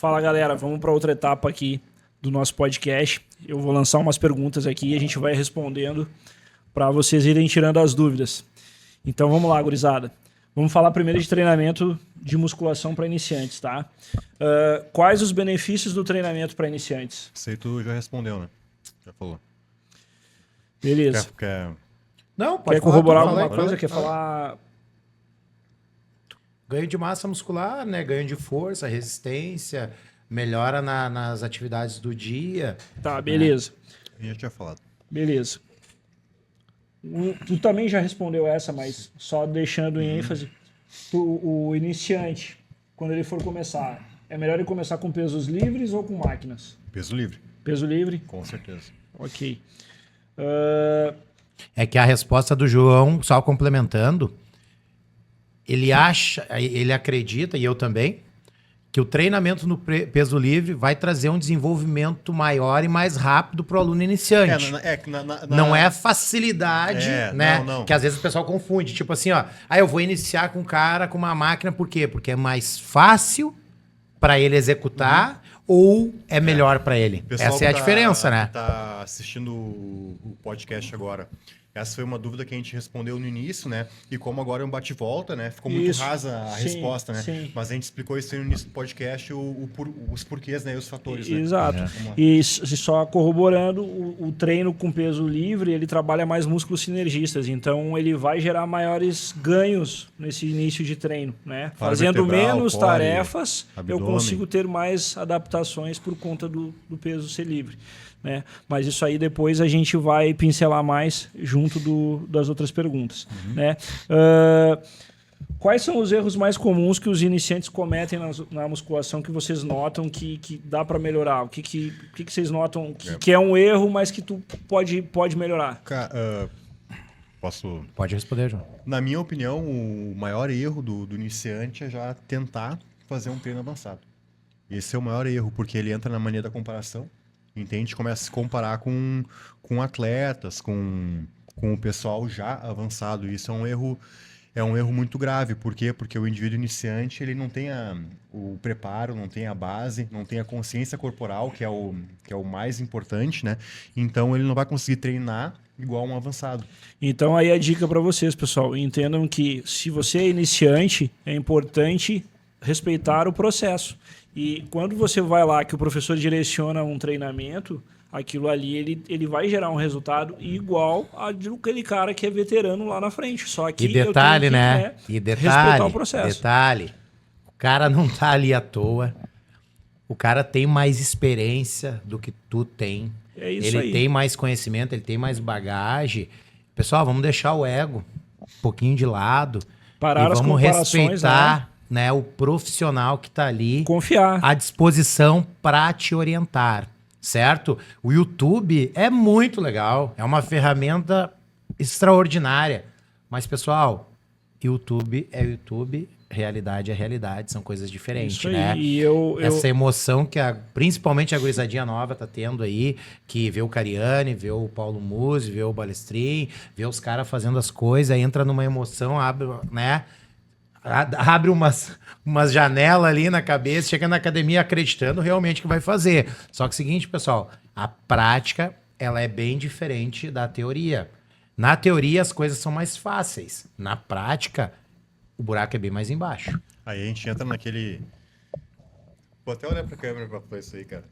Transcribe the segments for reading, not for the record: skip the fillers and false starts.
Fala, galera. Vamos para outra etapa aqui do nosso podcast. Eu vou lançar umas perguntas aqui e a gente vai respondendo para vocês irem tirando as dúvidas. Então vamos lá, gurizada. Vamos falar primeiro de treinamento de musculação para iniciantes, tá? Quais os benefícios do treinamento para iniciantes? Isso aí tu já respondeu, né? Já falou. Beleza. Não, pode Quer corroborar falar, alguma coisa? Quer falar... Ganho de massa muscular, né? Ganho de força, resistência, melhora nas atividades do dia. Tá, beleza. Eu já tinha falado. Beleza. Tu também já respondeu essa, mas só deixando em ênfase. O iniciante, quando ele for começar, é melhor ele começar com pesos livres ou com máquinas? Peso livre. Peso livre? Com certeza. Ok. É que a resposta do João, só complementando, ele acredita, e eu também, que o treinamento no peso livre vai trazer um desenvolvimento maior e mais rápido para o aluno iniciante. Não é facilidade, né? Não. Que às vezes o pessoal confunde. Tipo assim, ó, eu vou iniciar com um cara com uma máquina, por quê? Porque é mais fácil para ele executar ou é melhor para ele. Essa é a diferença, né? Tá assistindo o podcast agora. Essa foi uma dúvida que a gente respondeu no início, né? E como agora é um bate-volta, né? Ficou muito rasa a resposta, né? Sim. Mas a gente explicou isso aí no início do podcast, os porquês, né? E os fatores, né? Exato. E só corroborando, o treino com peso livre, ele trabalha mais músculos sinergistas. Então, ele vai gerar maiores ganhos nesse início de treino, né? Fazendo menos tarefas, abdômen. Eu consigo ter mais adaptações por conta do peso ser livre. Né? Mas isso aí depois a gente vai pincelar mais junto das outras perguntas. Né? Quais são os erros mais comuns que os iniciantes cometem na musculação que vocês notam que dá para melhorar? O que vocês notam que é um erro, mas que tu pode melhorar? Posso... Pode responder, João. Na minha opinião, o maior erro do iniciante é já tentar fazer um treino avançado. Esse é o maior erro, porque ele entra na mania da comparação. Entende? Começa a se comparar com atletas, com o pessoal já avançado. Isso é um erro muito grave. Por quê? Porque o indivíduo iniciante ele não tem o preparo, não tem a base, não tem a consciência corporal, que é o mais importante, né? Então ele não vai conseguir treinar igual um avançado. Então aí a dica para vocês, pessoal. Entendam que se você é iniciante, é importante respeitar o processo. E quando você vai lá que o professor direciona um treinamento, aquilo ali ele vai gerar um resultado igual aquele cara que é veterano lá na frente. Só que e detalhe, eu tenho que, respeitar o processo. Detalhe, o cara não tá ali à toa. O cara tem mais experiência do que tu tem. É isso ele aí. Tem mais conhecimento, ele tem mais bagagem. Pessoal, vamos deixar o ego um pouquinho de lado. Parar e as vamos comparações, respeitar, né, o profissional que tá ali. Confiar. À disposição para te orientar, certo? O YouTube é muito legal, é uma ferramenta extraordinária. Mas, pessoal, YouTube é YouTube, realidade é realidade, são coisas diferentes, Isso aí. né? E Essa emoção que principalmente a gurizadinha nova tá tendo aí, que vê o Cariani, vê o Paulo Musi, vê o Balestrin, vê os caras fazendo as coisas, entra numa emoção, abre, né? Abre umas janelas ali na cabeça, chega na academia acreditando realmente que vai fazer. Só que é o seguinte, pessoal, a prática ela é bem diferente da teoria. Na teoria as coisas são mais fáceis. Na prática, o buraco é bem mais embaixo. Aí a gente entra naquele... Vou até olhar pra câmera pra falar isso aí, cara.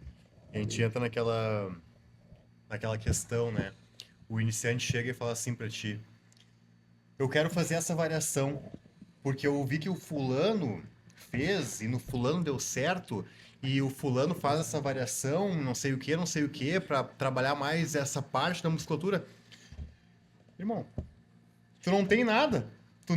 A gente entra naquela questão, né? O iniciante chega e fala assim pra ti: eu quero fazer essa variação porque eu vi que o fulano fez e no fulano deu certo e o fulano faz essa variação, não sei o que, para trabalhar mais essa parte da musculatura. Irmão, tu não tem nada. Tu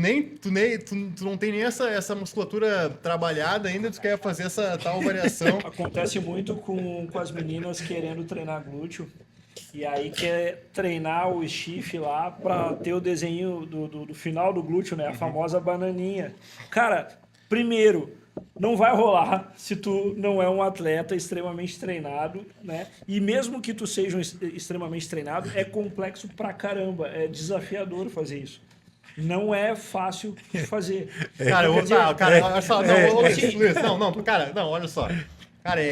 não tem nem essa musculatura trabalhada ainda, tu quer fazer essa tal variação. Acontece muito com as meninas querendo treinar glúteo. E aí quer treinar o stiff lá para ter o desenho do final do glúteo, né? A famosa bananinha. Cara, primeiro, não vai rolar se tu não é um atleta extremamente treinado, né? E mesmo que tu seja extremamente treinado, é complexo pra caramba. É desafiador fazer isso. Não é fácil de fazer. Cara, olha só, Luiz, olha só. Cara,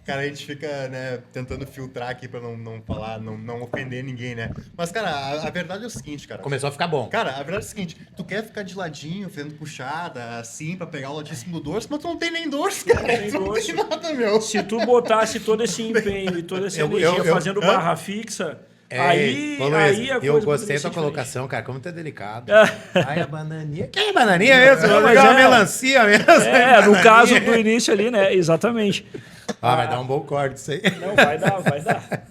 cara, a gente fica, né, tentando filtrar aqui pra não falar, não ofender ninguém, né? Mas, cara, a verdade é o seguinte, cara. Começou a ficar bom. Cara, a verdade é o seguinte, tu quer ficar de ladinho, fazendo puxada, assim, pra pegar o latíssimo do dorso, mas tu não tem nem dorso, cara. tem Tu não dorso. tem nada, meu. Se tu botasse todo esse empenho e toda essa energia fazendo barra fixa, aí Ô, Luiz, a coisa eu poderia gostei da ser tua colocação, cara. Como tu é delicado. diferente. Ai, a bananinha. Que é bananinha mesmo? Vou Mas pegar uma é. melancia mesmo. É, no caso do início ali, né? Exatamente. Ah, vai dar um bom corte isso aí. Não, vai dar, vai dar.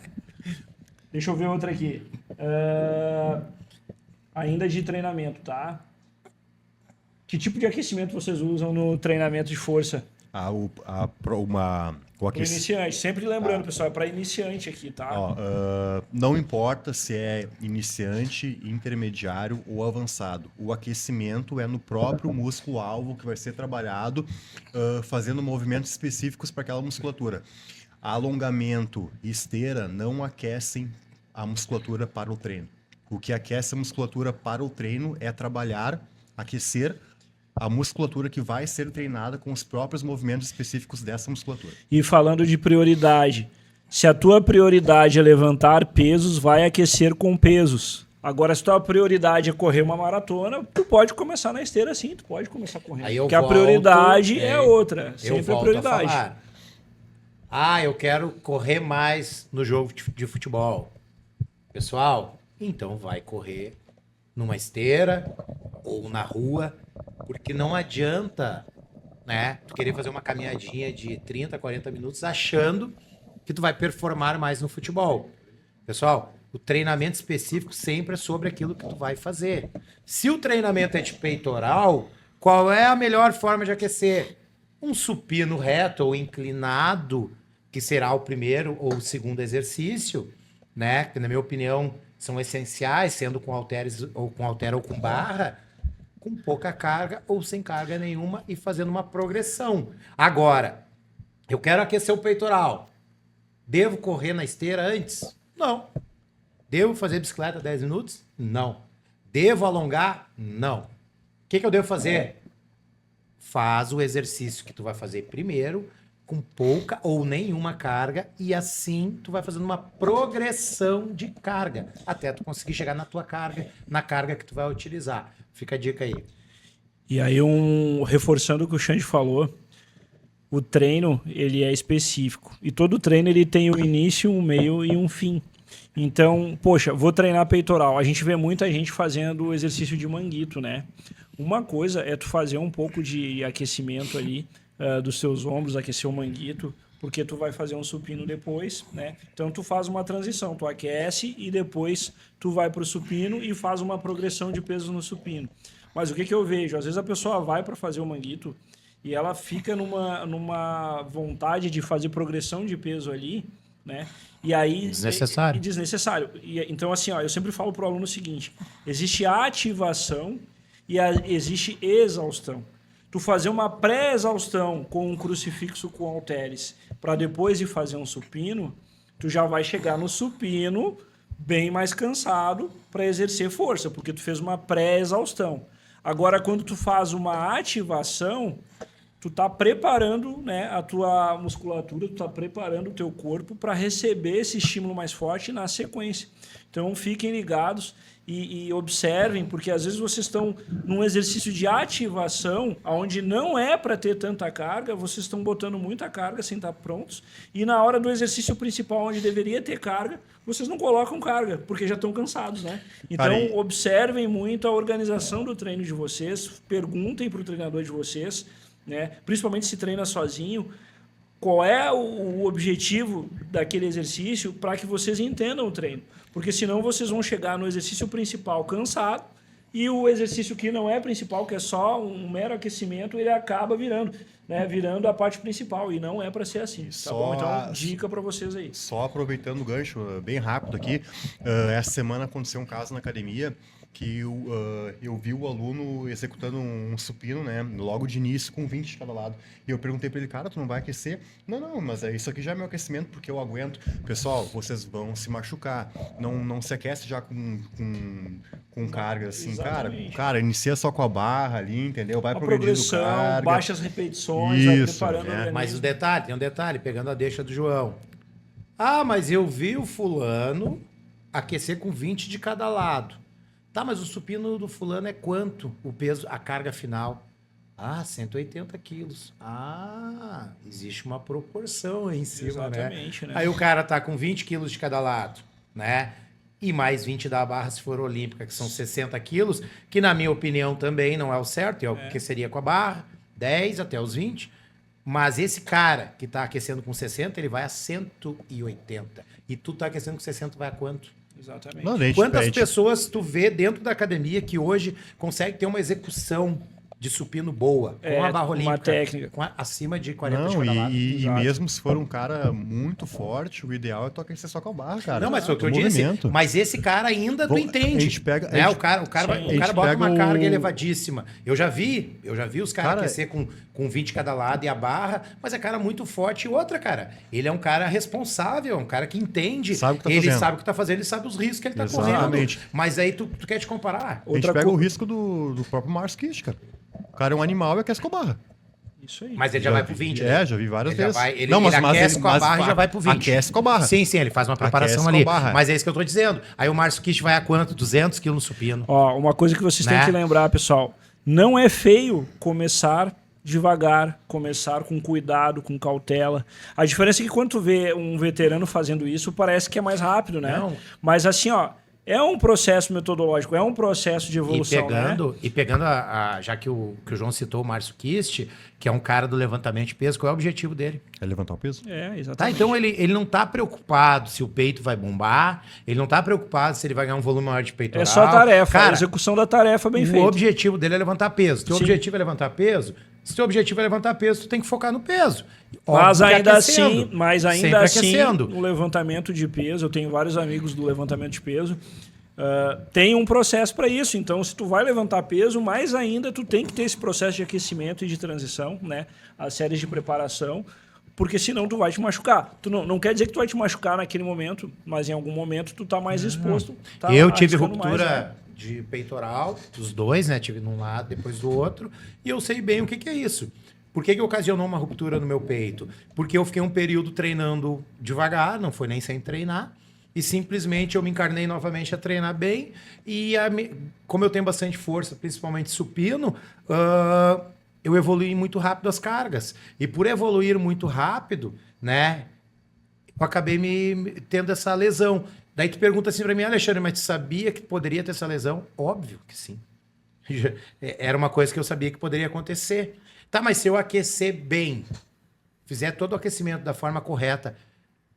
Deixa eu ver outra aqui. Ainda de treinamento, tá? Que tipo de aquecimento vocês usam no treinamento de força? O Para iniciante. Sempre lembrando, pessoal, é para iniciante aqui, tá? Ó, não importa se é iniciante, intermediário ou avançado. O aquecimento é no próprio músculo-alvo que vai ser trabalhado, fazendo movimentos específicos para aquela musculatura. Alongamento e esteira não aquecem a musculatura para o treino. O que aquece a musculatura para o treino é aquecer a musculatura que vai ser treinada com os próprios movimentos específicos dessa musculatura. E falando de prioridade, se a tua prioridade é levantar pesos, vai aquecer com pesos. Agora, se a tua prioridade é correr uma maratona, tu pode começar na esteira sim, tu pode começar correndo. Aí eu Porque a volto, prioridade é outra, Eu sempre a volto a prioridade. falar. Eu quero correr mais no jogo de futebol. Pessoal, então vai correr numa esteira ou na rua, porque não adianta, né, tu querer fazer uma caminhadinha de 30, 40 minutos achando que tu vai performar mais no futebol. Pessoal, o treinamento específico sempre é sobre aquilo que tu vai fazer. Se o treinamento é de peitoral, qual é a melhor forma de aquecer? Um supino reto ou inclinado, que será o primeiro ou o segundo exercício, né, que na minha opinião são essenciais, sendo com halteres ou com halter ou com barra, com pouca carga ou sem carga nenhuma e fazendo uma progressão. Agora, eu quero aquecer o peitoral. Devo correr na esteira antes? Não. Devo fazer bicicleta 10 minutos? Não. Devo alongar? Não. O que eu devo fazer? Faz o exercício que tu vai fazer primeiro, com pouca ou nenhuma carga, e assim tu vai fazendo uma progressão de carga, até tu conseguir chegar na tua carga, na carga que tu vai utilizar. Fica a dica aí. E aí, reforçando o que o Xande falou, o treino, ele é específico. E todo treino, ele tem um início, um meio e um fim. Então, poxa, vou treinar peitoral. A gente vê muita gente fazendo exercício de manguito, né? Uma coisa é tu fazer um pouco de aquecimento ali dos seus ombros, aquecer o manguito, porque tu vai fazer um supino depois, né? Então tu faz uma transição, tu aquece e depois tu vai pro supino e faz uma progressão de peso no supino. Mas o que eu vejo? Às vezes a pessoa vai para fazer o manguito e ela fica numa vontade de fazer progressão de peso ali, né? E aí Desnecessário. Desnecessário. Então assim, ó, eu sempre falo pro aluno o seguinte: existe a ativação e existe exaustão. Tu fazer uma pré-exaustão com um crucifixo com halteres para depois ir fazer um supino, tu já vai chegar no supino bem mais cansado para exercer força, porque tu fez uma pré-exaustão. Agora, quando tu faz uma ativação, tu tá preparando, né, a tua musculatura, tu tá preparando o teu corpo para receber esse estímulo mais forte na sequência. Então, fiquem ligados e observem, porque às vezes vocês estão num exercício de ativação, onde não é para ter tanta carga, vocês estão botando muita carga sem estar prontos, e na hora do exercício principal, onde deveria ter carga, vocês não colocam carga, porque já estão cansados, né? Então, observem muito a organização do treino de vocês, perguntem para o treinador de vocês, né? Principalmente se treina sozinho, qual é o objetivo daquele exercício para que vocês entendam o treino. Porque senão vocês vão chegar no exercício principal cansado e o exercício que não é principal, que é só um mero aquecimento, ele acaba virando, né? Virando a parte principal. E não é para ser assim. Tá bom? Então, dica para vocês aí. Só aproveitando o gancho, bem rápido aqui. Essa semana aconteceu um caso na academia que eu vi o aluno executando um supino, né, logo de início, com 20 de cada lado. E eu perguntei para ele, cara, tu não vai aquecer? Não, mas isso aqui já é meu aquecimento, porque eu aguento. Pessoal, vocês vão se machucar. Não se aquece já com carga, assim. Exatamente. Cara, inicia só com a barra ali, entendeu? Vai Uma progredindo progressão, carga. baixas repetições, vai Isso, preparando o né? Mas organismo. o detalhe, tem um detalhe, pegando a deixa do João. Ah, mas eu vi o fulano aquecer com 20 de cada lado. Tá, mas o supino do fulano é quanto? O peso, a carga final? Ah, 180 quilos. Ah, existe uma proporção aí em cima, Exatamente, né? Aí o cara tá com 20 quilos de cada lado, né? E mais 20 da barra se for olímpica, que são 60 quilos, que na minha opinião também não é o certo, é o que seria com a barra, 10 até os 20. Mas esse cara que tá aquecendo com 60, ele vai a 180. E tu tá aquecendo com 60, vai a quanto? Exatamente. Não, a Quantas gente- pessoas tu vê dentro da academia que hoje consegue ter uma execução de supino boa, com a barra uma olímpica, técnica. acima de 40 de Não, cada lado? e Exato. mesmo se for um cara muito forte, o ideal é tu aquecer só com a barra, cara. Não, mas foi o que eu O disse. movimento. Mas esse cara ainda tu Bom, entende. a gente pega- a Né? gente- O cara, Sim. o A cara gente bota pega uma o- carga elevadíssima. Eu já vi os caras Cara, aquecer com 20 cada lado e a barra, mas é cara muito forte. E outra, cara, ele é um cara responsável, é um cara que entende. Sabe o que tá ele fazendo. sabe o que tá fazendo, ele sabe os riscos que ele tá Exatamente. correndo. Mas aí tu quer te comparar. A gente Outra pega co- o risco do próprio Márcio Kish, cara. O cara é um animal e aquece com a barra. Isso aí. Mas ele já vai pro 20, né? Já vi várias Ele já vezes. vai, ele aquece com a barra e já vai pro 20. Aquece com a barra. Sim, ele faz uma preparação Aquece com ali. a barra. Mas é isso que eu tô dizendo. Aí o Márcio Kish vai a quanto? 200 quilos no supino. Ó, uma coisa que vocês Né? têm que lembrar, pessoal. Não é feio começar devagar, começar com cuidado, com cautela. A diferença é que quando tu vê um veterano fazendo isso, parece que é mais rápido, né? Não. Mas assim, ó, é um processo metodológico, é um processo de evolução, né? E pegando já que o João citou o Márcio Kist, que é um cara do levantamento de peso, qual é o objetivo dele? É levantar o peso? É, Tá, exatamente. então ele não tá preocupado se o peito vai bombar, ele não tá preocupado se ele vai ganhar um volume maior de peitoral. É só a tarefa, a Cara, execução da tarefa bem o feita. objetivo dele é levantar peso. Teu Sim. objetivo é levantar peso? Se teu objetivo é levantar peso, tu tem que focar no peso. Mas Óbvio que ainda aquecendo. assim, Sempre aquecendo. o levantamento de peso, eu tenho vários amigos do levantamento de peso, tem um processo para isso. Então, se tu vai levantar peso, mais ainda tu tem que ter esse processo de aquecimento e de transição, né? As séries de preparação, porque senão tu vai te machucar. Tu não quer dizer que tu vai te machucar naquele momento, mas em algum momento tu tá mais exposto. Tá Eu tive arriscando ruptura mais, né? de peitoral, dos dois, né? Tive num lado, depois do outro. E eu sei bem o que é isso. Por que ocasionou uma ruptura no meu peito? Porque eu fiquei um período treinando devagar, não foi nem sem treinar. E simplesmente eu me encarnei novamente a treinar bem. E como eu tenho bastante força, principalmente supino, eu evoluí muito rápido as cargas. E por evoluir muito rápido, né? Eu acabei me tendo essa lesão. Daí tu pergunta assim pra mim, Alexandre, mas tu sabia que poderia ter essa lesão? Óbvio que sim. Era uma coisa que eu sabia que poderia acontecer. Tá, mas se eu aquecer bem, fizer todo o aquecimento da forma correta,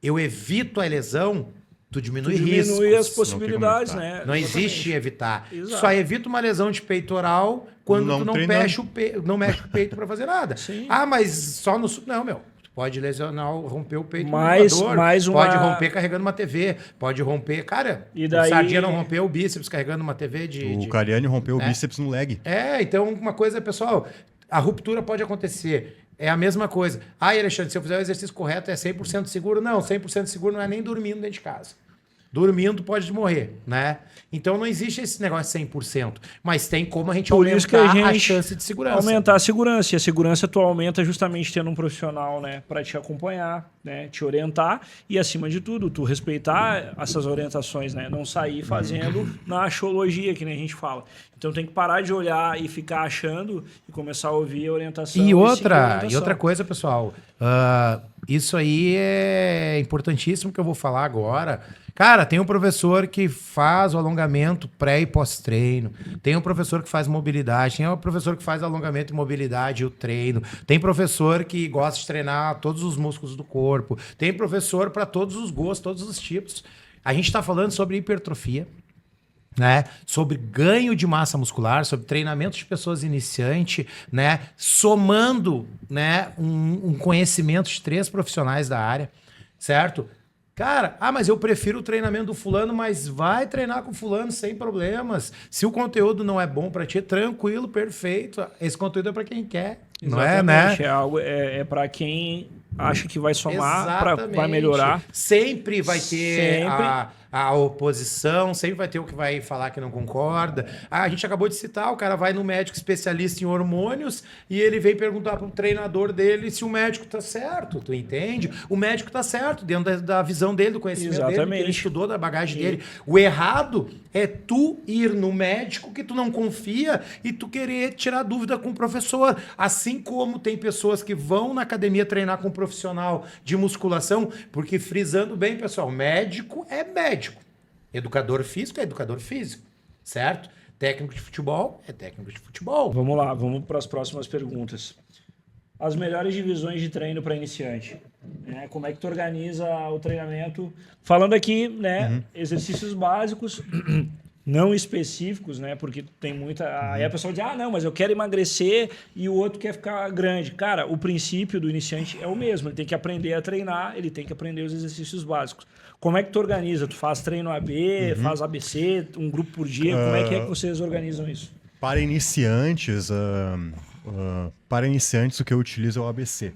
eu evito a lesão, tu diminui riscos. Diminui as Não possibilidades, tem como né? Não Exatamente. existe evitar. Exato. Só evita uma lesão de peitoral quando Não tu não treinando. mexe o peito para fazer nada. Sim. Ah, mas só no... Não, meu. Tu pode lesionar, romper o peito Mais- no elevador, mais uma- pode romper carregando uma TV, pode romper... Cara, E daí- o Sardinha não rompeu o bíceps carregando uma TV O Cariani rompeu o bíceps no leg. então uma coisa, pessoal, a ruptura pode acontecer. É a mesma coisa. Ah, Alexandre, se eu fizer o exercício correto, é 100% seguro? Não, 100% seguro não é nem dormindo dentro de casa. Dormindo pode morrer, né? Então não existe esse negócio de 100%. Mas tem como a gente Por isso que a aumentar a gente chance de segurança. aumentar a segurança. E a segurança tu aumenta justamente tendo um profissional, né, para te acompanhar, né, te orientar e, acima de tudo, tu respeitar essas orientações, né? Não sair fazendo na achologia, que nem a gente fala. Então tem que parar de olhar e ficar achando e começar a ouvir a orientação. E seguir a outra orientação. coisa, pessoal, isso aí é importantíssimo que eu vou falar agora. Cara, tem um professor que faz o alongamento pré e pós-treino, tem um professor que faz mobilidade, tem um professor que faz alongamento e mobilidade e o treino, tem professor que gosta de treinar todos os músculos do corpo, tem professor para todos os gostos, todos os tipos. A gente está falando sobre hipertrofia, né? Sobre ganho de massa muscular, sobre treinamento de pessoas iniciantes, né? Somando, né, um conhecimento de 3 profissionais da área, certo? Cara, mas eu prefiro o treinamento do fulano, mas vai treinar com o fulano sem problemas. Se o conteúdo não é bom pra ti, tranquilo, perfeito. Esse conteúdo é pra quem quer, não é, né? Exatamente, é algo para quem acha que vai somar, vai melhorar. Sempre vai ter Sempre. a oposição, sempre vai ter o que vai falar que não concorda. A gente acabou de citar, o cara vai no médico especialista em hormônios e ele vem perguntar pro treinador dele se o médico tá certo, tu entende? O médico tá certo, dentro da visão dele, do conhecimento dele, do que ele estudou, da bagagem dele. O errado é tu ir no médico que tu não confia e tu querer tirar dúvida com o professor. Assim como tem pessoas que vão na academia treinar com um profissional de musculação, porque frisando bem, pessoal, médico é médico. Educador físico é educador físico, certo? Técnico de futebol é técnico de futebol. Vamos lá, vamos para as próximas perguntas. As melhores divisões de treino para iniciante. Né? Como é que tu organiza o treinamento? Falando aqui, né, exercícios básicos, não específicos, né? Porque tem muita... Aí a pessoa diz, não, mas eu quero emagrecer e o outro quer ficar grande. Cara, o princípio do iniciante é o mesmo. Ele tem que aprender a treinar, ele tem que aprender os exercícios básicos. Como é que tu organiza? Tu faz treino AB, faz ABC, um grupo por dia? Como é que vocês organizam isso? Para iniciantes, o que eu utilizo é o ABC,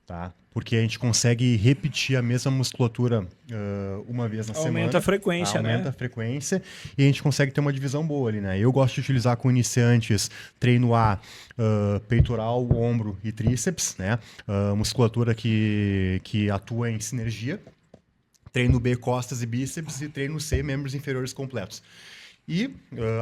tá? Porque a gente consegue repetir a mesma musculatura uma vez na semana. Aumenta a frequência, Aumenta a frequência e a gente consegue ter uma divisão boa ali, né? Eu gosto de utilizar com iniciantes treino A, peitoral, ombro e tríceps, né? Musculatura que atua em sinergia. Treino B, costas e bíceps, e treino C, membros inferiores completos. E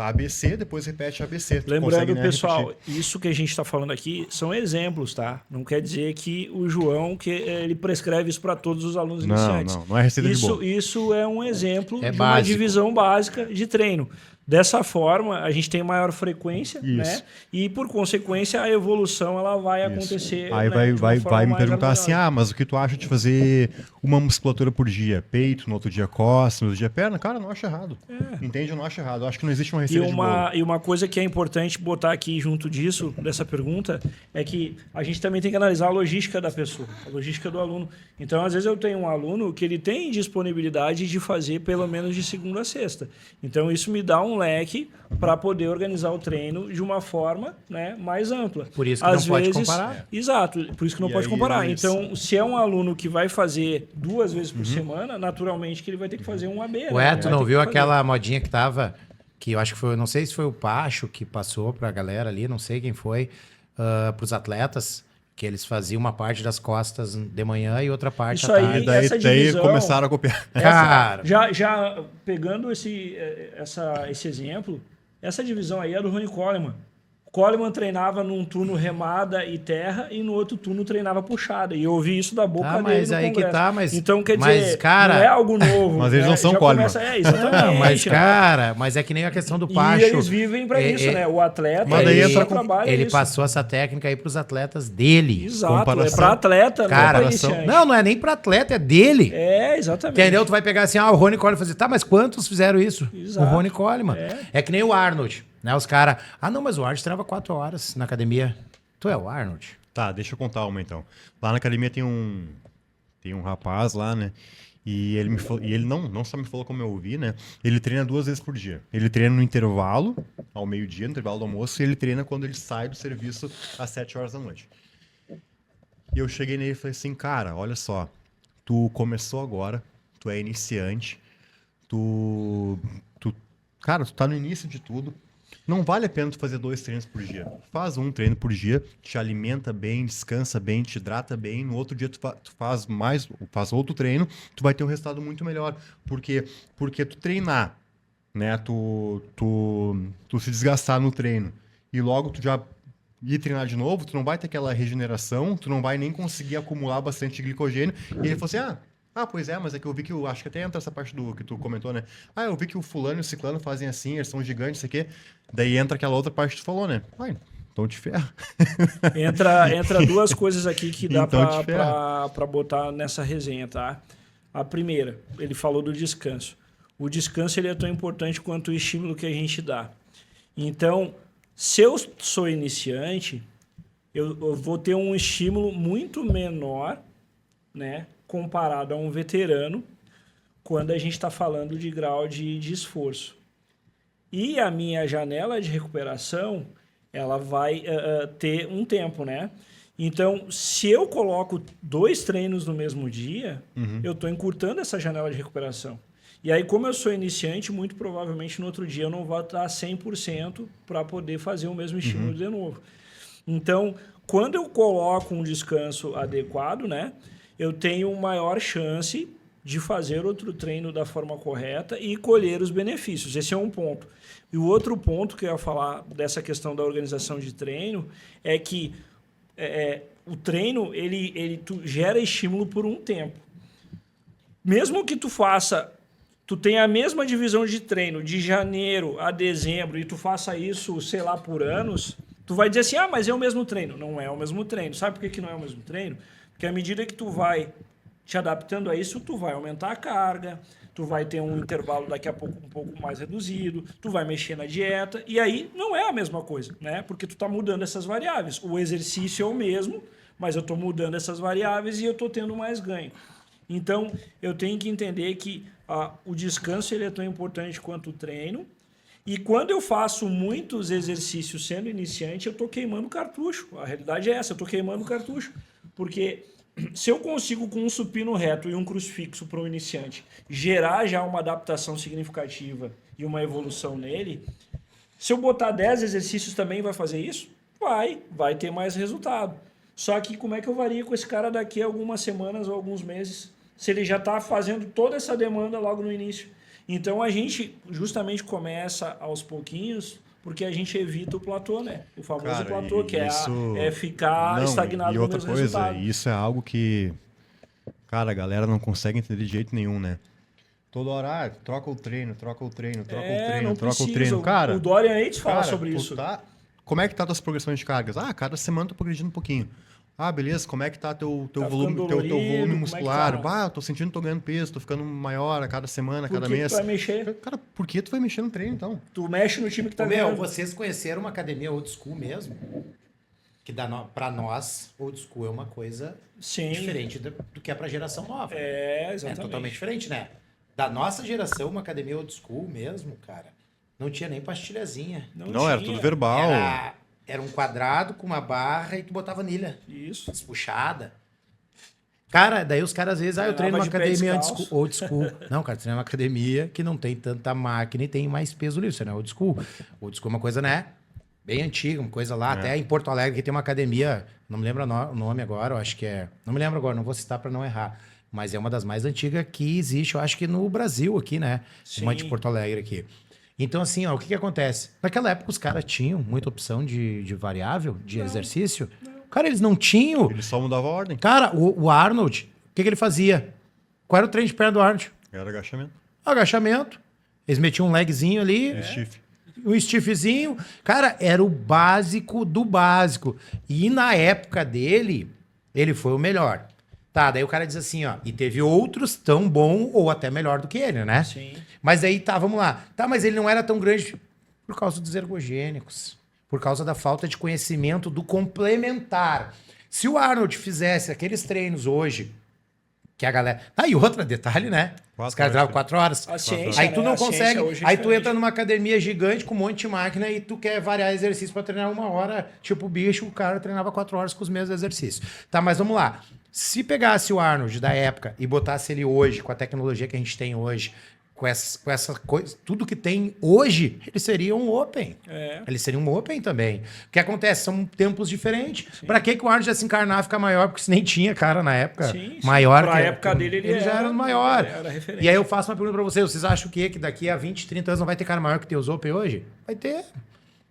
ABC, depois repete ABC. Lembrando, pessoal, isso que a gente está falando aqui são exemplos, tá? Não quer dizer que o João ele prescreve isso para todos os alunos iniciantes. Não é receita de bolo. Isso é um exemplo de básico. uma divisão básica de treino. Dessa forma, a gente tem maior frequência, né? E, por consequência, a evolução ela vai acontecer. Aí né, vai me perguntar harmoniosa. assim, mas o que tu acha de fazer uma musculatura por dia? Peito, no outro dia costas, no outro dia perna? Cara, não acho errado. Entende? Eu não acho errado. Eu acho que não existe uma receita de bolo. E uma coisa que é importante botar aqui junto disso, dessa pergunta, é que a gente também tem que analisar a logística da pessoa, a logística do aluno. Então, às vezes eu tenho um aluno que ele tem disponibilidade de fazer pelo menos de segunda a sexta. Então, isso me dá um leque para poder organizar o treino de uma forma, né, mais ampla. Por isso que não pode comparar. Exato, por isso que não pode comparar. Então, se é um aluno que vai fazer 2 vezes por semana, naturalmente que ele vai ter que fazer um AB. Ué, tu não viu aquela modinha que tava, que eu acho que foi, não sei se foi o Pacho que passou pra galera ali, não sei quem foi, pros atletas, que eles faziam uma parte das costas de manhã e outra parte Isso à aí, tarde. essa divisão, começaram a copiar. Cara, já pegando esse exemplo, essa divisão aí é do Ronnie Coleman. Coleman treinava num turno remada e terra e no outro turno treinava puxada. E eu ouvi isso da boca dele mas no aí congresso. que tá, mas... Então, quer mas, dizer, cara, não é algo novo. Mas eles não são Já Coleman. Exatamente. mas, cara, mas é que nem a questão do Pacho. E eles vivem pra isso, né? O atleta, mas daí ele entra só trabalha ele isso. passou essa técnica aí pros atletas dele. Exato, comparação. é pra atleta, Cara, não é pra iniciante. não é nem pra atleta, é dele. É, exatamente. Entendeu? Tu vai pegar assim, o Ronnie Coleman fazer, mas quantos fizeram isso? Exato. O Ronnie Coleman. É que nem o Arnold, né? Os caras, não, mas o Arnold treinava 4 horas na academia. Tu é o Arnold? Tá, deixa eu contar uma então. Lá na academia tem um rapaz lá, né? E ele não só me falou como eu ouvi, né? Ele treina 2 vezes por dia. Ele treina no intervalo, ao meio-dia, no intervalo do almoço, e ele treina quando ele sai do serviço às 7 horas da noite. E eu cheguei nele e falei assim, cara, olha só, tu começou agora, tu é iniciante, cara, tu tá no início de tudo. Não vale a pena tu fazer 2 treinos por dia. Faz um treino por dia, te alimenta bem, descansa bem, te hidrata bem. No outro dia tu faz outro treino, tu vai ter um resultado muito melhor. Porque tu treinar, né? Tu se desgastar no treino e logo tu já ir treinar de novo, tu não vai ter aquela regeneração, tu não vai nem conseguir acumular bastante glicogênio. E ele falou assim, pois é, mas é que eu vi que acho que até entra essa parte do que tu comentou, né? Eu vi que o fulano e o ciclano fazem assim, eles são gigantes, isso aqui. Daí entra aquela outra parte que tu falou, né? Então te ferra. Entra 2 coisas aqui que dá Então pra botar nessa resenha, tá? A primeira, ele falou do descanso. O descanso ele é tão importante quanto o estímulo que a gente dá. Então, se eu sou iniciante, eu vou ter um estímulo muito menor, né? Comparado a um veterano, quando a gente está falando de grau de esforço. E a minha janela de recuperação, ela vai ter um tempo, né? Então, se eu coloco 2 treinos no mesmo dia, eu estou encurtando essa janela de recuperação. E aí, como eu sou iniciante, muito provavelmente no outro dia eu não vou estar 100% para poder fazer o mesmo estímulo de novo. Então, quando eu coloco um descanso adequado, né, eu tenho maior chance de fazer outro treino da forma correta e colher os benefícios. Esse é um ponto. E o outro ponto que eu ia falar dessa questão da organização de treino é que o treino tu gera estímulo por um tempo. Mesmo que tu tenha a mesma divisão de treino de janeiro a dezembro e tu faça isso, sei lá, por anos, tu vai dizer assim, mas é o mesmo treino. Não é o mesmo treino. Sabe por que não é o mesmo treino? Porque à medida que tu vai te adaptando a isso, tu vai aumentar a carga, tu vai ter um intervalo daqui a pouco um pouco mais reduzido, tu vai mexer na dieta, e aí não é a mesma coisa, né? Porque tu tá mudando essas variáveis. O exercício é o mesmo, mas eu tô mudando essas variáveis e eu tô tendo mais ganho. Então, eu tenho que entender que o descanso ele é tão importante quanto o treino, e quando eu faço muitos exercícios sendo iniciante, eu tô queimando cartucho. A realidade é essa, eu tô queimando cartucho, porque se eu consigo, com um supino reto e um crucifixo para o iniciante, gerar já uma adaptação significativa e uma evolução nele, se eu botar 10 exercícios também vai fazer isso? Vai ter mais resultado. Só que como é que eu vario com esse cara daqui a algumas semanas ou alguns meses, se ele já está fazendo toda essa demanda logo no início? Então a gente justamente começa aos pouquinhos, porque a gente evita o platô, né? O famoso platô, que é ficar estagnado no mesmo resultado. Isso é algo que, cara, a galera não consegue entender de jeito nenhum, né? Toda hora, troca o treino, troca o treino. Cara, o Dorian Yates fala sobre isso. Como é que tá tuas progressões de cargas? Cada semana eu tô progredindo um pouquinho. Beleza, como é que tá teu volume muscular? Eu tô sentindo que tô ganhando peso, tô ficando maior a cada semana, a cada mês. Tu vai mexer? Cara, por que tu vai mexer no treino, então? Tu mexe no time que tá ganhando. Vocês conheceram uma academia old school mesmo? Que pra nós, old school é uma coisa diferente do que é pra geração nova. Exatamente. É totalmente diferente, né? Da nossa geração, uma academia old school mesmo, cara, não tinha nem pastilhazinha. Não era tudo verbal. Era um quadrado com uma barra e tu botava anilha. Isso. Puxada. Cara, daí os caras às vezes, eu treino numa academia old school. Não, cara, treino numa academia que não tem tanta máquina e tem mais peso livre. Isso não é old school. Old school é uma coisa, né? Bem antiga, uma coisa lá. Até em Porto Alegre que tem uma academia, não me lembro o nome agora, eu acho que é... Não me lembro agora, não vou citar para não errar. Mas é uma das mais antigas que existe, eu acho que no Brasil aqui, né? Sim. Uma de Porto Alegre aqui. Então, assim, o que acontece? Naquela época, os caras tinham muita opção de variável, de exercício. Cara, eles não tinham. Ele só mudava a ordem. Cara, o Arnold, o que ele fazia? Qual era o treino de perna do Arnold? Era agachamento. Agachamento. Eles metiam um legzinho ali. Um stiffzinho. Cara, era o básico do básico. E na época dele, ele foi o melhor. Tá, daí o cara diz assim, e teve outros tão bom ou até melhor do que ele, né? Sim. Mas aí vamos lá. Mas ele não era tão grande por causa dos ergogênicos, por causa da falta de conhecimento do complementar. Se o Arnold fizesse aqueles treinos hoje, que a galera... e outro detalhe, né? Os caras treinavam 4 horas. A ciência, aí tu não consegue... Aí tu entra numa academia gigante com um monte de máquina e tu quer variar exercício pra treinar 1 hora. Tipo, bicho, o cara treinava 4 horas com os mesmos exercícios. Tá, mas vamos lá. Se pegasse o Arnold da época e botasse ele hoje, com a tecnologia que a gente tem hoje, com essa coisa, tudo que tem hoje, ele seria um Open. Ele seria um Open também. O que acontece? São tempos diferentes. Pra que o Arnold já se encarnar ficar maior? Porque se nem tinha cara na época maior. Pra época dele, ele já era maior. Era referente. E aí eu faço uma pergunta pra vocês. Vocês acham que daqui a 20, 30 anos não vai ter cara maior que tem os Open hoje? Vai ter.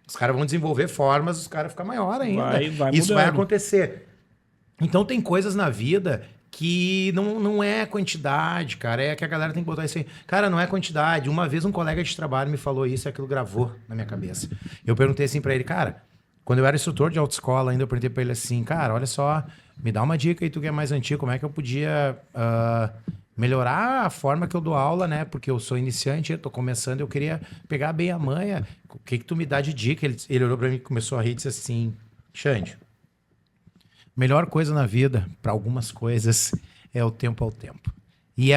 Os caras vão desenvolver formas, os caras ficam maior ainda. Isso vai acontecer. Então tem coisas na vida que não é quantidade, cara. É que a galera tem que botar isso aí. Cara, não é quantidade. Uma vez um colega de trabalho me falou isso e aquilo gravou na minha cabeça. Eu perguntei assim pra ele, cara, quando eu era instrutor de autoescola ainda, eu perguntei pra ele assim, cara, olha só, me dá uma dica aí, tu que é mais antigo, como é que eu podia melhorar a forma que eu dou aula, né? Porque eu sou iniciante, eu tô começando, eu queria pegar bem a manha. O que tu me dá de dica? Ele olhou pra mim e começou a rir e disse assim, Xande, melhor coisa na vida, para algumas coisas, é o tempo ao tempo. E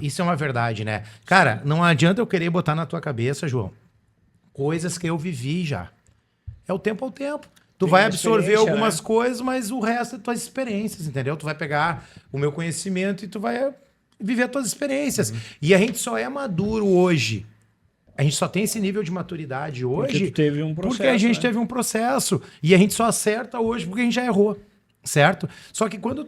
isso é uma verdade, né? Cara, não adianta eu querer botar na tua cabeça, João, coisas que eu vivi já. É o tempo ao tempo. Tu Tem vai uma absorver experiência, algumas né? coisas, mas o resto é tuas experiências, entendeu? Tu vai pegar o meu conhecimento e tu vai viver as tuas experiências. E a gente só é maduro hoje. A gente só tem esse nível de maturidade Porque hoje tu teve um processo, porque a gente né? teve um processo. E a gente só acerta hoje porque a gente já errou. Certo? Só que quando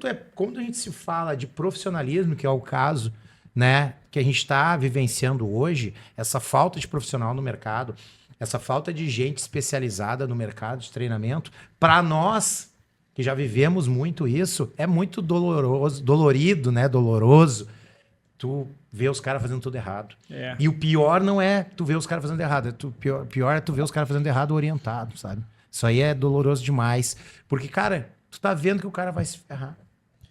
a gente se fala de profissionalismo, que é o caso, né, que a gente está vivenciando hoje, essa falta de profissional no mercado, essa falta de gente especializada no mercado de treinamento, para nós que já vivemos muito isso, é muito dolorido, né, doloroso, tu vê os caras fazendo tudo errado. É. E o pior não é tu ver os caras fazendo errado, pior é tu ver os caras fazendo errado orientado, sabe? Isso aí é doloroso demais, porque, cara, tu tá vendo que o cara vai se ferrar.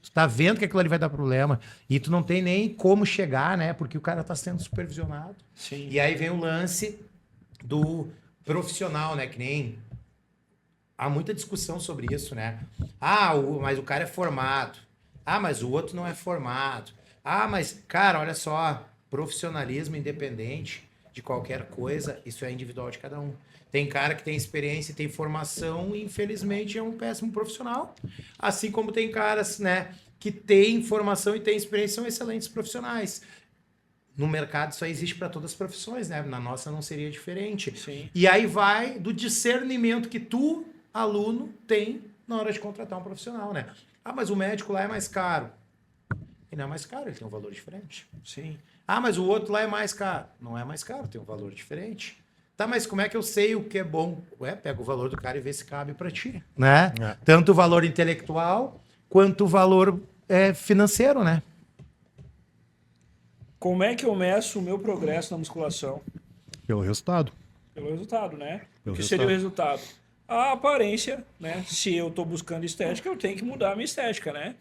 Tu tá vendo que aquilo ali vai dar problema. E tu não tem nem como chegar, né? Porque o cara tá sendo supervisionado. Sim. E aí vem o lance do profissional, né? Que nem... Há muita discussão sobre isso, né? Ah, mas o cara é formado. Ah, mas o outro não é formado. Ah, mas, cara, olha só. Profissionalismo independente de qualquer coisa, isso é individual de cada um. Tem cara que tem experiência e tem formação e, infelizmente, é um péssimo profissional. Assim como tem caras, né, que têm formação e têm experiência e são excelentes profissionais. No mercado isso aí existe para todas as profissões, né? Na nossa não seria diferente. Sim. E aí vai do discernimento que tu, aluno, tem na hora de contratar um profissional, né? Ah, mas o médico lá é mais caro. Ele não é mais caro, ele tem um valor diferente. Sim. Ah, mas o outro lá é mais caro. Não é mais caro, tem um valor diferente. Tá, mas como é que eu sei o que é bom? Ué, pega o valor do cara e vê se cabe para ti, né? É. Tanto o valor intelectual quanto o valor financeiro, né? Como é que eu meço o meu progresso na musculação? Pelo resultado. Pelo resultado, né? Pelo O que seria o resultado? A aparência, né? Se eu estou buscando estética, eu tenho que mudar a minha estética, né?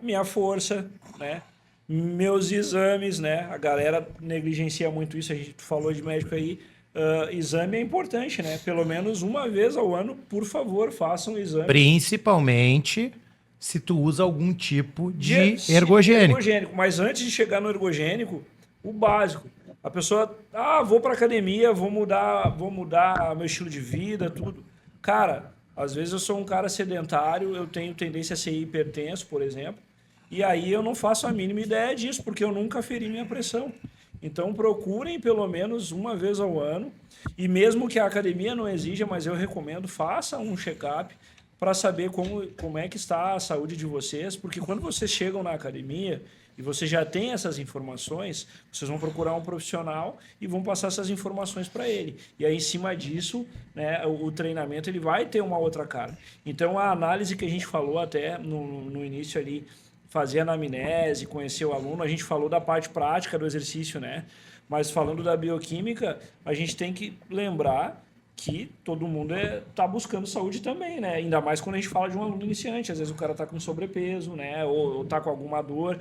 Minha força, né? Meus exames, né? A galera negligencia muito isso, a gente falou de médico aí. Exame é importante, né? Pelo menos uma vez ao ano, por favor, façam um exame. Principalmente se tu usa algum tipo de ergogênico. Mas antes de chegar no ergogênico, o básico. A pessoa, vou pra academia, vou mudar meu estilo de vida, tudo. Cara, às vezes eu sou um cara sedentário, eu tenho tendência a ser hipertenso, por exemplo, e aí eu não faço a mínima ideia disso, porque eu nunca feri minha pressão. Então procurem pelo menos uma vez ao ano, e mesmo que a academia não exija, mas eu recomendo, faça um check-up para saber como é que está a saúde de vocês, porque quando vocês chegam na academia e você já tem essas informações, vocês vão procurar um profissional e vão passar essas informações para ele. E aí, em cima disso, né, o treinamento ele vai ter uma outra cara. Então, a análise que a gente falou até no início ali, fazer anamnese, conhecer o aluno, a gente falou da parte prática do exercício, né? Mas falando da bioquímica, a gente tem que lembrar que todo mundo tá buscando saúde também, né? Ainda mais quando a gente fala de um aluno iniciante. Às vezes o cara tá com sobrepeso, né? Ou tá com alguma dor.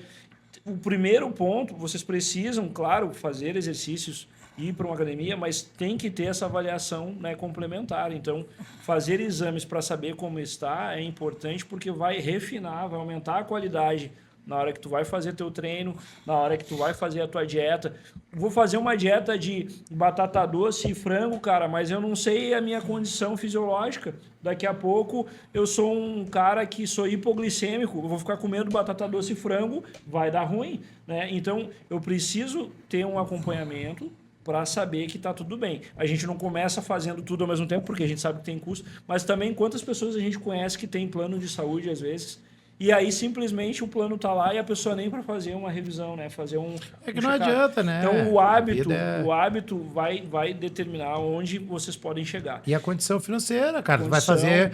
O primeiro ponto, vocês precisam, claro, fazer exercícios, ir para uma academia, mas tem que ter essa avaliação, né, complementar. Então, fazer exames para saber como está é importante porque vai refinar, vai aumentar a qualidade na hora que tu vai fazer teu treino, na hora que tu vai fazer a tua dieta. Vou fazer uma dieta de batata doce e frango, cara, mas eu não sei a minha condição fisiológica. Daqui a pouco eu sou um cara que sou hipoglicêmico, eu vou ficar comendo batata doce e frango, vai dar ruim, né? Então, eu preciso ter um acompanhamento para saber que está tudo bem. A gente não começa fazendo tudo ao mesmo tempo, porque a gente sabe que tem custo, mas também quantas pessoas a gente conhece que tem plano de saúde, às vezes, e aí simplesmente o plano tá lá e a pessoa nem para fazer uma revisão, né? Fazer É que não adianta, né? Então A vida o hábito vai determinar onde vocês podem chegar. E a condição financeira, cara. Tu vai fazer...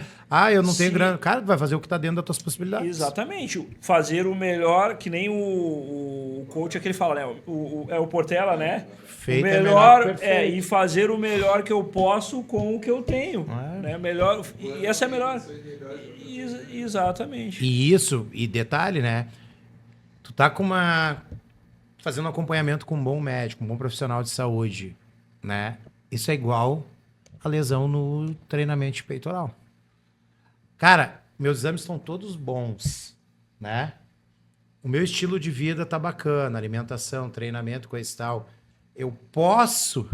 eu não tenho grana. Cara, tu vai fazer o que tá dentro das tuas possibilidades. Exatamente. Fazer o melhor, que nem o coach aqui ele fala, né? O Portela, né? Feito o é melhor melhor que perfeito. e fazer o melhor que eu posso com o que eu tenho. Né? Melhor, e essa é a melhor... Exatamente. E detalhe, né? Tu tá fazendo um acompanhamento com um bom médico, um bom profissional de saúde, né? Isso é igual a lesão no treinamento de peitoral. Cara, meus exames estão todos bons, né? o meu estilo de vida tá bacana, alimentação, treinamento, coisa e tal. Eu posso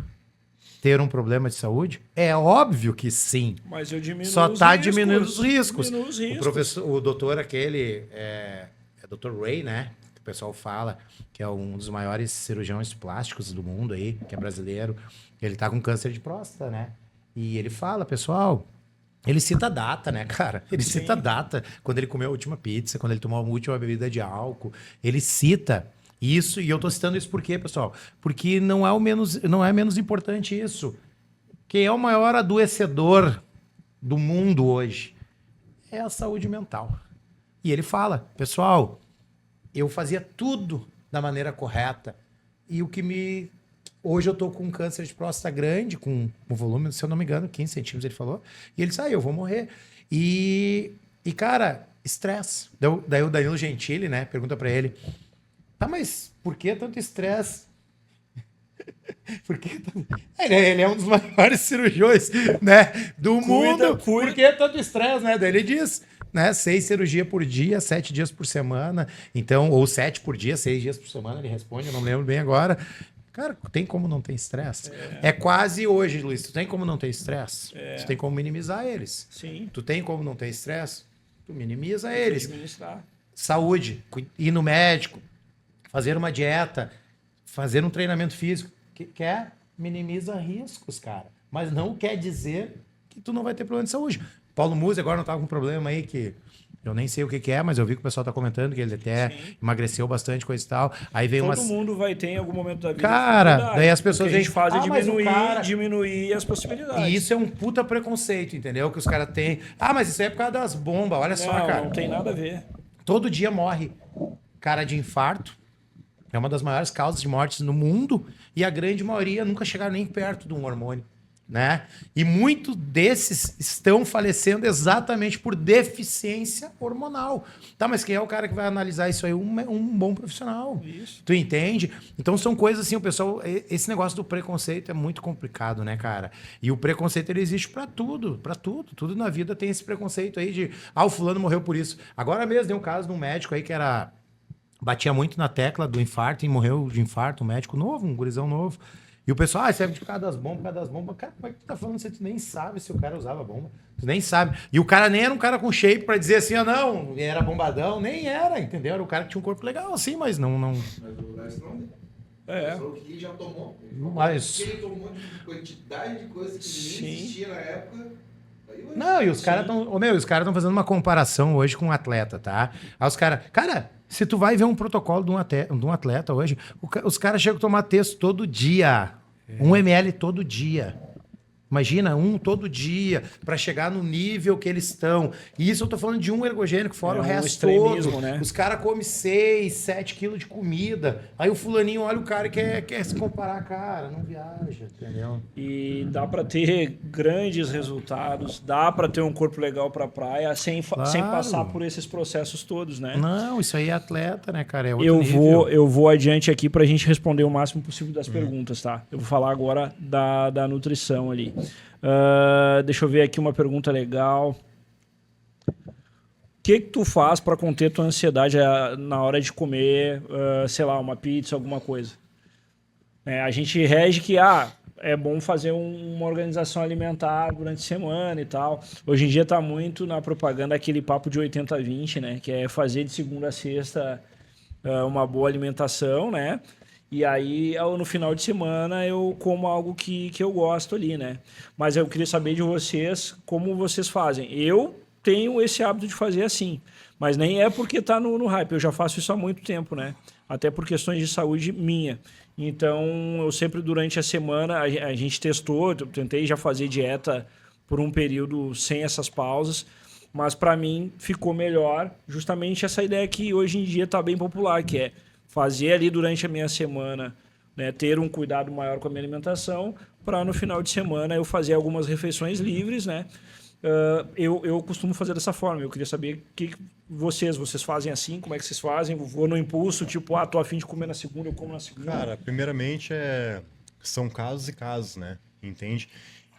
ter um problema de saúde? É óbvio que sim. Mas eu diminuo Só os tá riscos. diminuindo os riscos. Diminuo os riscos. O professor, o doutor aquele, é Dr. Ray, né? Que o pessoal fala, que é um dos maiores cirurgiões plásticos do mundo aí, que é brasileiro. Ele tá com câncer de próstata, né? E ele fala, pessoal, ele cita a data, né, cara? Ele Sim. cita a data, quando ele comeu a última pizza, quando ele tomou a última bebida de álcool. Ele cita isso, e eu tô citando isso por quê, pessoal? Porque não é menos importante isso. Quem é o maior adoecedor do mundo hoje é a saúde mental. E ele fala, pessoal, eu fazia tudo da maneira correta. E o que me... Hoje eu tô com um câncer de próstata grande, com um volume, se eu não me engano, 15 centímetros, ele falou. E ele disse, eu vou morrer. E cara, estresse. Daí o Danilo Gentili, né, pergunta pra ele, tá, mas por que tanto estresse? Por que ele é um dos maiores cirurgiões, né, do mundo. Por que tanto estresse, né? Daí ele diz, né, 6 cirurgias por dia, 7 dias por semana. Então, ou 7 por dia, 6 dias por semana, ele responde, eu não lembro bem agora. Cara, tem como não ter estresse? É quase hoje, Luiz. Tu tem como não ter estresse? Tu tem como minimizar eles. Sim. Tu tem como não ter estresse? Tu minimiza Tem que eles. administrar. Saúde, ir no médico, fazer uma dieta, fazer um treinamento físico. Quer? Minimiza riscos, cara. Mas não quer dizer que tu não vai ter problema de saúde. Paulo Musi agora não tava com um problema aí que eu nem sei o que é, mas eu vi que o pessoal tá comentando que ele até emagreceu bastante, coisa e tal. Aí vem Todo mundo vai ter em algum momento da vida. Cara, daí as pessoas O que a gente faz é mas o cara... diminuir as possibilidades. E isso é um puta preconceito, entendeu? Que os caras têm. Mas isso aí é por causa das bombas. Olha só, cara. Não tem nada a ver. Todo dia morre cara de infarto. É uma das maiores causas de mortes no mundo. E a grande maioria nunca chegaram nem perto de um hormônio, né? E muitos desses estão falecendo exatamente por deficiência hormonal. Tá, mas quem é o cara que vai analisar isso aí? Um bom profissional. Isso. Tu entende? Então são coisas assim, o pessoal... Esse negócio do preconceito é muito complicado, né, cara? E o preconceito, ele existe pra tudo, pra tudo. Tudo na vida tem esse preconceito aí de... o fulano morreu por isso. Agora mesmo tem um caso de um médico aí que era... Batia muito na tecla do infarto e morreu de infarto, um médico novo, um gurizão novo. E o pessoal, serve por causa das bombas, por causa das bombas. Cara, como é que tu tá falando se tu nem sabe se o cara usava bomba? Tu nem sabe. E o cara nem era um cara com shape pra dizer assim, não, ele era bombadão. Nem era, entendeu? Era o cara que tinha um corpo legal assim, mas não... Mas o Lars não. Falou que ele já tomou. Mas... Ele tomou de quantidade de coisas que nem existia na época. Não, e os caras estão fazendo uma comparação hoje com um atleta, tá? Aí os caras... Cara, se tu vai ver um protocolo de um atleta hoje, os caras chegam a tomar texto todo dia. 1 ml todo dia. Imagina, todo dia, para chegar no nível que eles estão. E isso eu tô falando de um ergogênico, fora o resto todo. Né? Os caras comem 6, 7 quilos de comida. Aí o fulaninho olha o cara e quer se comparar. Cara, não viaja, entendeu? E dá para ter grandes resultados, dá para ter um corpo legal para praia sem passar por esses processos todos, né? Não, isso aí é atleta, né, cara? É outro nível. Eu vou adiante aqui para a gente responder o máximo possível das perguntas, tá? Eu vou falar agora da nutrição ali. Deixa eu ver aqui uma pergunta legal. O que tu faz para conter tua ansiedade na hora de comer, sei lá, uma pizza, alguma coisa? A gente rege que é bom fazer uma organização alimentar durante a semana e tal. Hoje em dia tá muito na propaganda aquele papo de 80-20, né? Que é fazer de segunda a sexta uma boa alimentação, né? E aí, no final de semana, eu como algo que eu gosto ali, né? Mas eu queria saber de vocês como vocês fazem. Eu tenho esse hábito de fazer assim, mas nem é porque tá no hype. Eu já faço isso há muito tempo, né? Até por questões de saúde minha. Então, eu sempre, durante a semana, a gente testou, eu tentei já fazer dieta por um período sem essas pausas, mas para mim ficou melhor justamente essa ideia que hoje em dia tá bem popular, que é fazer ali durante a minha semana, né, ter um cuidado maior com a minha alimentação, para no final de semana eu fazer algumas refeições livres, né? Eu costumo fazer dessa forma. Eu queria saber o que vocês fazem assim, como é que vocês fazem? Vou no impulso, tipo, tô a fim de comer na segunda, eu como na segunda. Cara, primeiramente são casos e casos, né? Entende?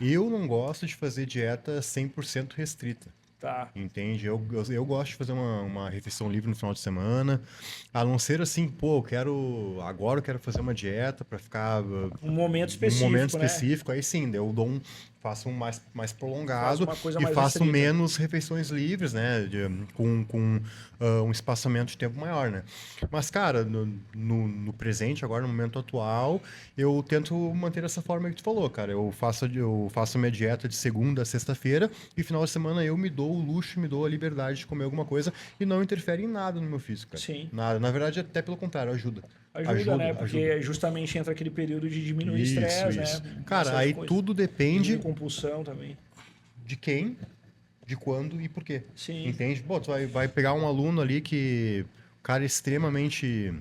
Eu não gosto de fazer dieta 100% restrita. Tá. Entende? Eu gosto de fazer uma refeição livre no final de semana. A não ser assim, pô, agora eu quero fazer uma dieta para ficar Um momento um específico, momento né? específico, aí sim, daí eu faço um mais prolongado Faz uma coisa e mais faço restrita. menos refeições livres, né? Com um espaçamento de tempo maior, né? Mas, cara, no presente, agora, no momento atual, eu tento manter essa forma que tu falou, cara. Eu faço minha dieta de segunda a sexta-feira e final de semana eu me dou o luxo, me dou a liberdade de comer alguma coisa e não interfere em nada no meu físico, cara. Sim. Nada. Na verdade, até pelo contrário, ajuda. Ajuda, né? Porque justamente entra aquele período de diminuir o estresse, Isso. né? Cara, Uma aí série de tudo depende Diminuir compulsão também. de quem, de quando e por quê. Sim. Entende? Pô, tu vai pegar um aluno ali que o cara é extremamente...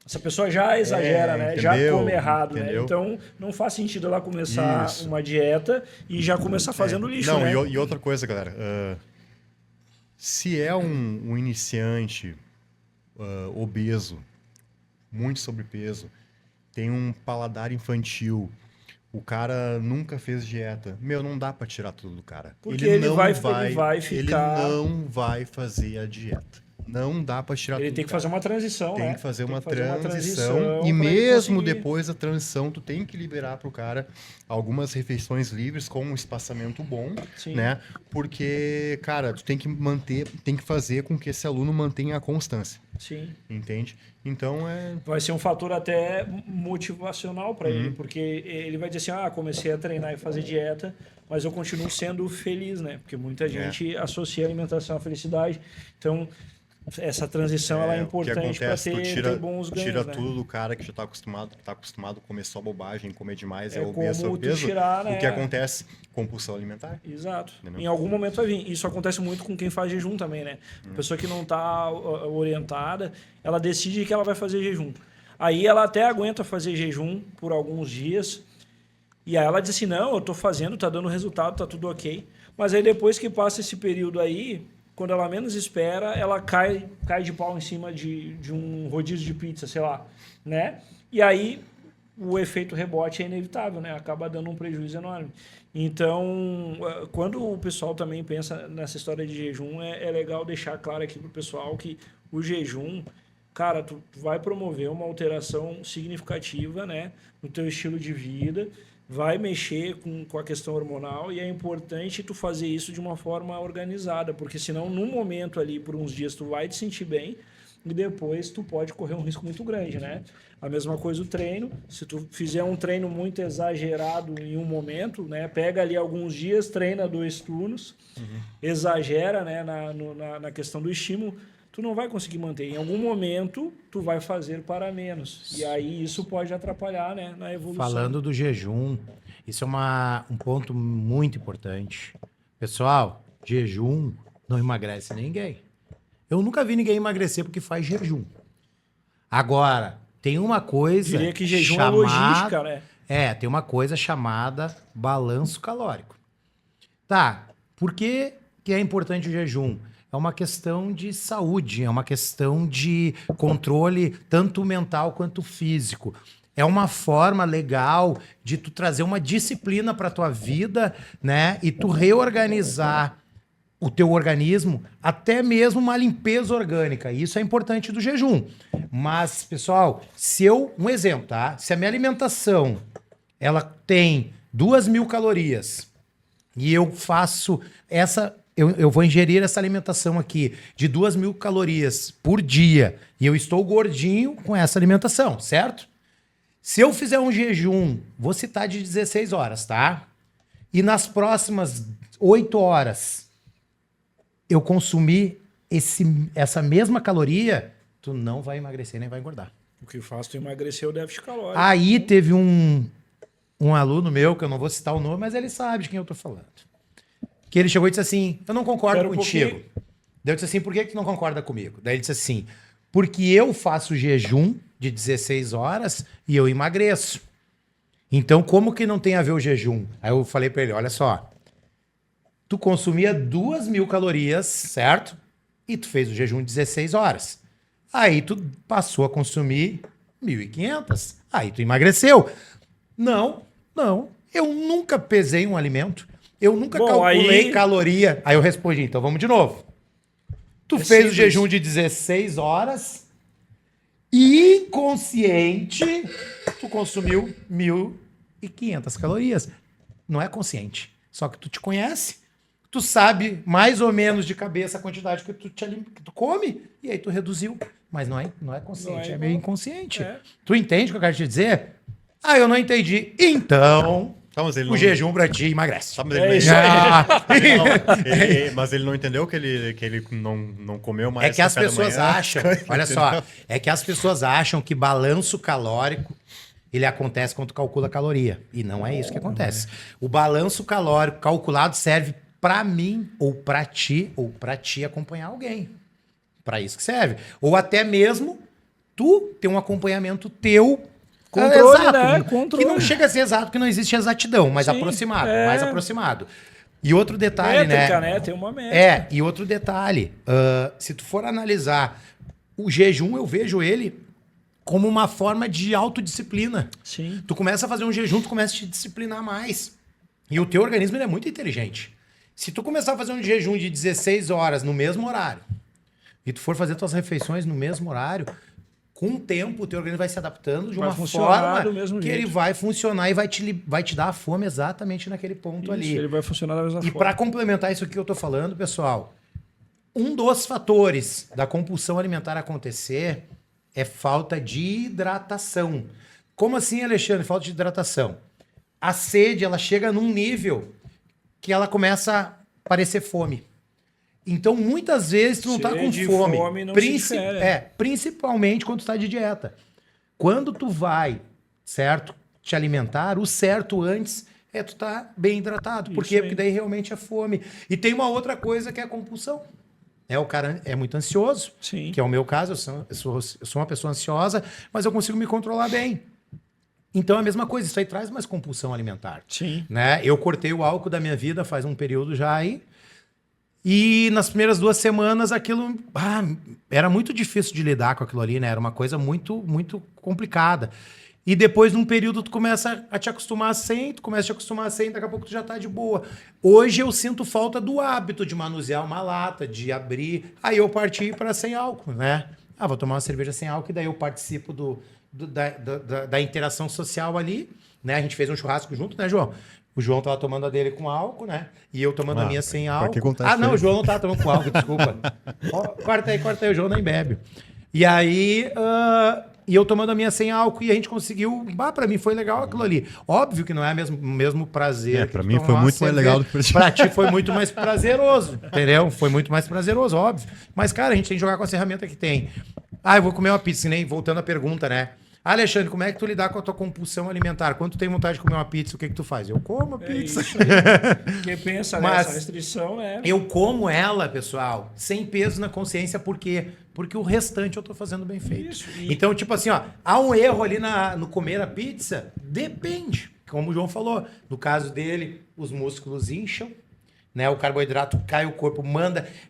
Essa pessoa já exagera, né? Já entendeu? come errado, né? Entendeu? Então não faz sentido ela começar Isso. uma dieta e já começar fazendo lixo, Não, né? e outra coisa, galera. Se é um iniciante obeso, muito sobrepeso, tem um paladar infantil, o cara nunca fez dieta, não dá pra tirar tudo do cara. Porque ele não vai ficar- Ele não vai fazer a dieta. Não dá pra tirar Ele tudo tem do que fazer cara. uma transição, Tem né? que fazer Tem uma que fazer uma transição transição e pra ele mesmo conseguir. depois da transição tu tem que liberar pro cara algumas refeições livres com um espaçamento bom, Sim. né? Porque, cara, tu tem que fazer com que esse aluno mantenha a constância, Sim. entende? Então Vai ser um fator até motivacional para Uhum. ele, porque ele vai dizer assim, comecei a treinar e fazer dieta, mas eu continuo sendo feliz, né? Porque muita gente associa a alimentação à felicidade. Então, essa transição ela é o que importante para acontece, tu ter bons ganhos, tira né? tudo do cara que já tá acostumado a comer só bobagem, comer demais, É obeso, como tu obeso. tirar, O né? que acontece? Compulsão alimentar. Exato. Entendeu? Em algum momento vai vir. Isso acontece muito com quem faz jejum também, né? A pessoa que não está orientada, ela decide que ela vai fazer jejum. Aí ela até aguenta fazer jejum por alguns dias. E aí ela diz assim, não, eu estou fazendo, está dando resultado, está tudo ok. Mas aí depois que passa esse período aí, quando ela menos espera, ela cai de pau em cima de um rodízio de pizza, sei lá, né? E aí o efeito rebote é inevitável, né? Acaba dando um prejuízo enorme. Então, quando o pessoal também pensa nessa história de jejum, é legal deixar claro aqui pro pessoal que o jejum, cara, tu vai promover uma alteração significativa, né, no teu estilo de vida, vai mexer com a questão hormonal e é importante tu fazer isso de uma forma organizada, porque senão, num momento ali, por uns dias, tu vai te sentir bem, e depois tu pode correr um risco muito grande, né? A mesma coisa o treino, se tu fizer um treino muito exagerado em um momento, né? Pega ali alguns dias, treina 2 turnos, exagera, né? Na questão do estímulo, tu não vai conseguir manter. Em algum momento, tu vai fazer para menos. E aí isso pode atrapalhar, né? Na evolução. Falando do jejum, isso é um ponto muito importante. Pessoal, jejum não emagrece ninguém. Eu nunca vi ninguém emagrecer porque faz jejum. Agora, tem uma coisa Diria que jejum é logística, né? tem uma coisa chamada balanço calórico. Tá, por que é importante o jejum? É uma questão de saúde, é uma questão de controle tanto mental quanto físico. É uma forma legal de tu trazer uma disciplina para tua vida, né? E tu reorganizar o teu organismo, até mesmo uma limpeza orgânica. Isso é importante do jejum. Mas, pessoal, um exemplo, tá? Se a minha alimentação, ela tem 2.000 calorias e eu faço eu vou ingerir essa alimentação aqui de 2.000 calorias por dia e eu estou gordinho com essa alimentação, certo? Se eu fizer um jejum, vou citar de 16 horas, tá? E nas próximas 8 horas eu consumir essa mesma caloria, tu não vai emagrecer nem vai engordar. O que faz tu emagrecer é o déficit calórico. Aí teve um aluno meu, que eu não vou citar o nome, mas ele sabe de quem eu tô falando. Que ele chegou e disse assim, eu não concordo Espera um contigo. pouquinho. Daí eu disse assim, por que tu não concorda comigo? Daí ele disse assim, porque eu faço jejum de 16 horas e eu emagreço. Então, como que não tem a ver o jejum? Aí eu falei pra ele, olha só, tu consumia 2.000 calorias, certo? E tu fez o jejum de 16 horas. Aí tu passou a consumir 1.500. Aí tu emagreceu. Não. Eu nunca pesei um alimento. Eu nunca Bom, calculei aí- caloria. Aí eu respondi, então vamos de novo. Tu É fez o simples. jejum de 16 horas, inconsciente, tu consumiu 1.500 calorias. Não é consciente. Só que tu te conhece, tu sabe mais ou menos de cabeça a quantidade que que tu come, e aí tu reduziu. Mas não é consciente, Não é é meio igual. inconsciente. É. Tu entende o que eu quero te dizer? Ah, eu não entendi. Então, Tá, mas ele o não... jejum pra ti emagrece. Tá, mas É ele... isso aí. Ah, Mas ele não entendeu que ele não comeu mais é que as café da pessoas manhã. acham, olha só, é que as pessoas acham que balanço calórico ele acontece quando tu calcula a caloria. E não é isso que acontece. O balanço calórico calculado serve pra mim, ou pra ti acompanhar alguém. Pra isso que serve. Ou até mesmo tu ter um acompanhamento teu Controle, exato, né? Controle. que não chega a ser exato, que não existe exatidão, mas Sim, aproximado, é. mais aproximado. E outro detalhe, Métrica, né? né? Tem uma métrica. É, e outro detalhe, se tu for analisar o jejum, eu vejo ele como uma forma de autodisciplina. Sim. Tu começa a fazer um jejum, tu começa a te disciplinar mais. E o teu organismo ele é muito inteligente. Se tu começar a fazer um jejum de 16 horas no mesmo horário, e tu for fazer tuas refeições no mesmo horário, com o tempo o teu organismo vai se adaptando de Vai uma funcionar forma do mesmo que jeito. ele vai funcionar e vai te dar a fome exatamente naquele ponto Isso, ali. ele vai funcionar da mesma E forma. para complementar isso aqui que eu tô falando, pessoal, um dos fatores da compulsão alimentar acontecer é falta de hidratação. Como assim, Alexandre, falta de hidratação? A sede, ela chega num nível que ela começa a parecer fome. Então, muitas vezes, tu não tá com Sede e fome. fome não se difere. Principalmente quando tu tá de dieta. Quando tu vai, certo, te alimentar, o certo antes é tu tá bem hidratado. Por Isso quê? aí. Porque daí realmente é fome. E tem uma outra coisa que é a compulsão. O cara é muito ansioso, Sim. que é o meu caso, eu sou uma pessoa ansiosa, mas eu consigo me controlar bem. Então é a mesma coisa, isso aí traz mais compulsão alimentar. Sim. Né? Eu cortei o álcool da minha vida faz um período já aí. E nas primeiras 2 semanas aquilo era muito difícil de lidar com aquilo ali, né? Era uma coisa muito, muito complicada. E depois, num período, tu começa a te acostumar sem, daqui a pouco tu já tá de boa. Hoje eu sinto falta do hábito de manusear uma lata, de abrir. Aí eu parti para sem álcool, né? Vou tomar uma cerveja sem álcool e daí eu participo da interação social ali, né? A gente fez um churrasco junto, né, João? O João tava tomando a dele com álcool, né? E eu tomando a minha sem pra que álcool. contar isso Não, aí? o João não tava tomando com álcool, desculpa. Corta aí, o João nem bebe. E aí, e eu tomando a minha sem álcool e a gente conseguiu... Pra mim foi legal aquilo ali. Óbvio que não é o mesmo prazer. Pra que mim tomar foi uma muito mais cerveja. legal do que pra ti. Pra ti foi muito mais prazeroso, entendeu? Foi muito mais prazeroso, óbvio. Mas, cara, a gente tem que jogar com as ferramentas que tem. Eu vou comer uma pizza, nem voltando à pergunta, né? Alexandre, como é que tu lidar com a tua compulsão alimentar? Quando tu tem vontade de comer uma pizza, o que tu faz? Eu como a pizza. Isso aí. Porque pensa Mas- nessa restrição, né? Eu como ela, pessoal, sem peso na consciência, por quê? Porque o restante eu tô fazendo bem feito. Isso, e- Então, tipo assim, há um erro ali no comer a pizza? Depende. Como o João falou, no caso dele, os músculos incham, né? O carboidrato cai, o corpo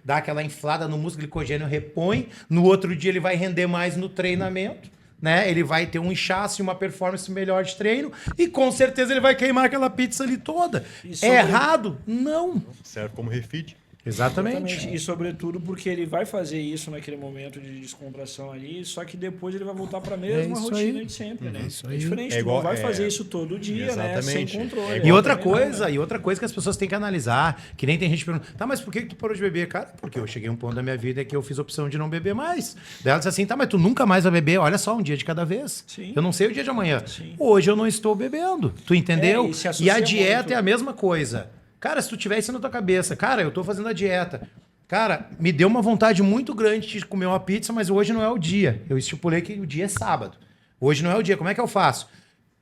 dá aquela inflada no músculo, glicogênio repõe, no outro dia ele vai render mais no treinamento, né? Ele vai ter um inchaço e uma performance melhor de treino e com certeza ele vai queimar aquela pizza ali toda. E É sobre- errado? Não. Serve como refeed. Exatamente. E sobretudo porque ele vai fazer isso naquele momento de descontração ali, só que depois ele vai voltar para a mesma isso rotina aí. de sempre, né? isso É aí. diferente, É igual- tu não vai é- fazer isso todo dia, né? Sem Exatamente. controle. É E igual outra também não, coisa, né? que as pessoas têm que analisar, que nem tem gente perguntando, tá, mas por que tu parou de beber? Cara, porque eu cheguei a um ponto da minha vida que eu fiz a opção de não beber mais. Daí ela disse assim, tá, mas tu nunca mais vai beber? Olha só, um dia de cada vez. Sim. Eu não sei o dia de amanhã. Sim. Hoje eu não estou bebendo. Tu entendeu? É, e se E associa a dieta muito. é a mesma coisa. Cara, se tu tiver isso na tua cabeça, cara, eu tô fazendo a dieta. Cara, me deu uma vontade muito grande de comer uma pizza, mas hoje não é o dia. Eu estipulei que o dia é sábado. Hoje não é o dia. Como é que eu faço?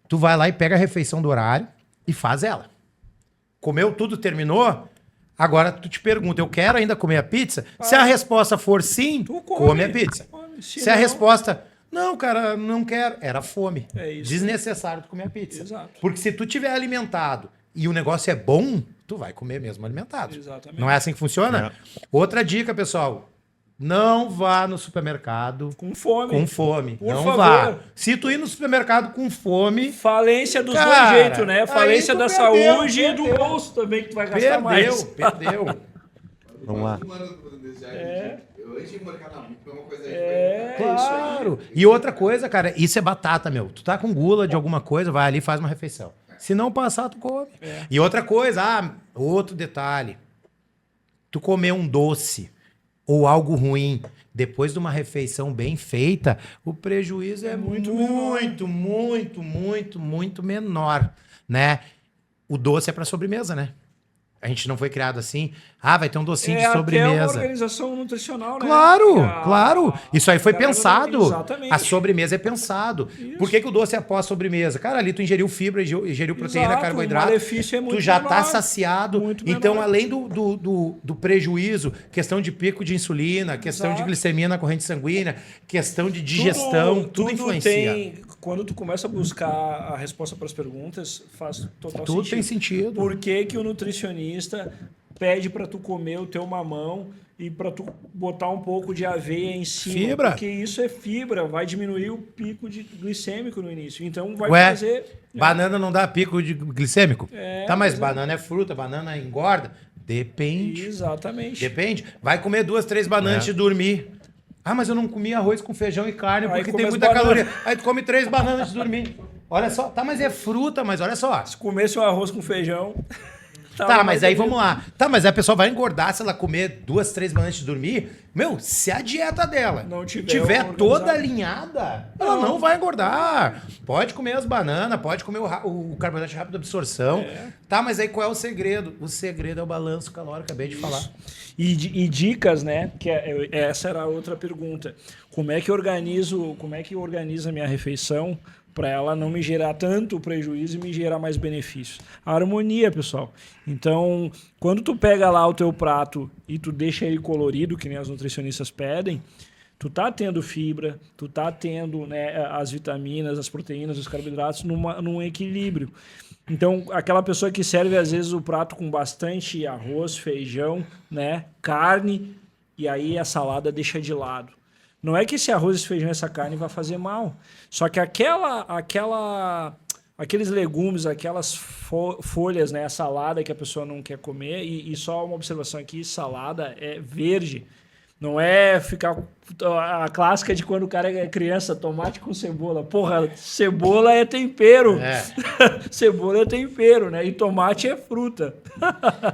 Tu vai lá e pega a refeição do horário e faz ela. Comeu tudo, terminou? Agora tu te pergunta, eu quero ainda comer a pizza? Se a resposta for sim, Tu come a pizza. Come. Se a resposta, não, cara, não quero, era fome. É isso. Desnecessário tu comer a pizza. Exato. Porque se tu tiver alimentado e o negócio é bom, tu vai comer mesmo alimentado. Exatamente. Não é assim que funciona? Outra dica, pessoal. Não vá no supermercado Com fome. com fome. Por Não favor. vá. Se tu ir no supermercado com fome, Falência dos Cara, dois jeitos, né? aí Falência tu da perdeu, saúde e do perdeu. bolso também, que tu vai gastar mais. perdeu. Vamos lá. Eu antes de marcar na boca, é uma coisa Claro. E outra coisa, cara, isso é batata, meu. Tu tá com gula de alguma coisa, vai ali e faz uma refeição. Se não passar, tu come. E outra coisa, outro detalhe. Tu comer um doce ou algo ruim depois de uma refeição bem feita, o prejuízo é muito menor, né? O doce é para sobremesa, né? A gente não foi criado assim. Vai ter um docinho de Até uma sobremesa. organização nutricional, né? Claro, Que claro. Isso aí foi galera- pensado. Exatamente. A sobremesa é pensado. Isso. Por que o doce é após sobremesa? Cara, ali tu ingeriu fibra, ingeriu proteína, Exato, carboidrato. o malefício é muito tu já menor, tá saciado. muito Então, menor. além do prejuízo, questão de pico de insulina, questão de Exato. glicemia na corrente sanguínea, questão de digestão, tudo influencia. Quando tu começa a buscar a resposta para as perguntas, faz total Tudo sentido. tem sentido. Por que que o nutricionista pede para tu comer o teu mamão e para tu botar um pouco de aveia em cima? Fibra. Porque isso é fibra, vai diminuir o pico glicêmico no início. Então vai Ué, fazer... banana não dá pico de glicêmico? Tá, mas mas banana é fruta, banana engorda? Depende. Exatamente. Depende. Vai comer 2, 3 bananas antes de dormir. Mas eu não comi arroz com feijão e carne Aí porque come tem as muita bananas. caloria. Aí tu come 3 bananas antes de dormir. Olha só. Tá, mas é fruta, mas olha só. Se comesse um arroz com feijão... Tá, mas aí vamos lá. Tá, mas aí a pessoa vai engordar se ela comer 2, 3 bananas antes de dormir. Meu, se a dieta dela Não tiver toda organizada. alinhada, ela não vai engordar. Pode comer as bananas, pode comer o carboidrato de rápida absorção. Tá, mas aí qual é o segredo? O segredo é o balanço calórico, acabei de falar. E dicas, né? Que essa era a outra pergunta. Como é que eu organizo a minha refeição para ela não me gerar tanto prejuízo e me gerar mais benefícios? A harmonia, pessoal. Então, quando tu pega lá o teu prato e tu deixa ele colorido, que nem as nutricionistas pedem, tu tá tendo fibra, tu tá tendo, né, as vitaminas, as proteínas, os carboidratos num equilíbrio. Então, aquela pessoa que serve, às vezes, o prato com bastante arroz, feijão, né, carne, e aí a salada deixa de lado. Não é que esse arroz, esse feijão, essa carne vai fazer mal. Só que aqueles legumes, aquelas folhas, né, a salada que a pessoa não quer comer, e só uma observação aqui, salada é verde. Não é ficar a clássica de quando o cara é criança, tomate com cebola. Porra, cebola é tempero. Cebola é tempero, né? E tomate é fruta.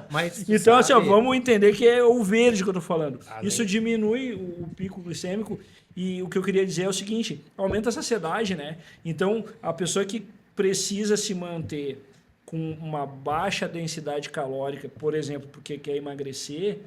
Mas tu Então, assim, ó, sabe- vamos entender que é o verde que eu tô falando. Além- Isso diminui o pico glicêmico e o que eu queria dizer é o seguinte, aumenta a saciedade, né? Então, a pessoa que precisa se manter com uma baixa densidade calórica, por exemplo, porque quer emagrecer,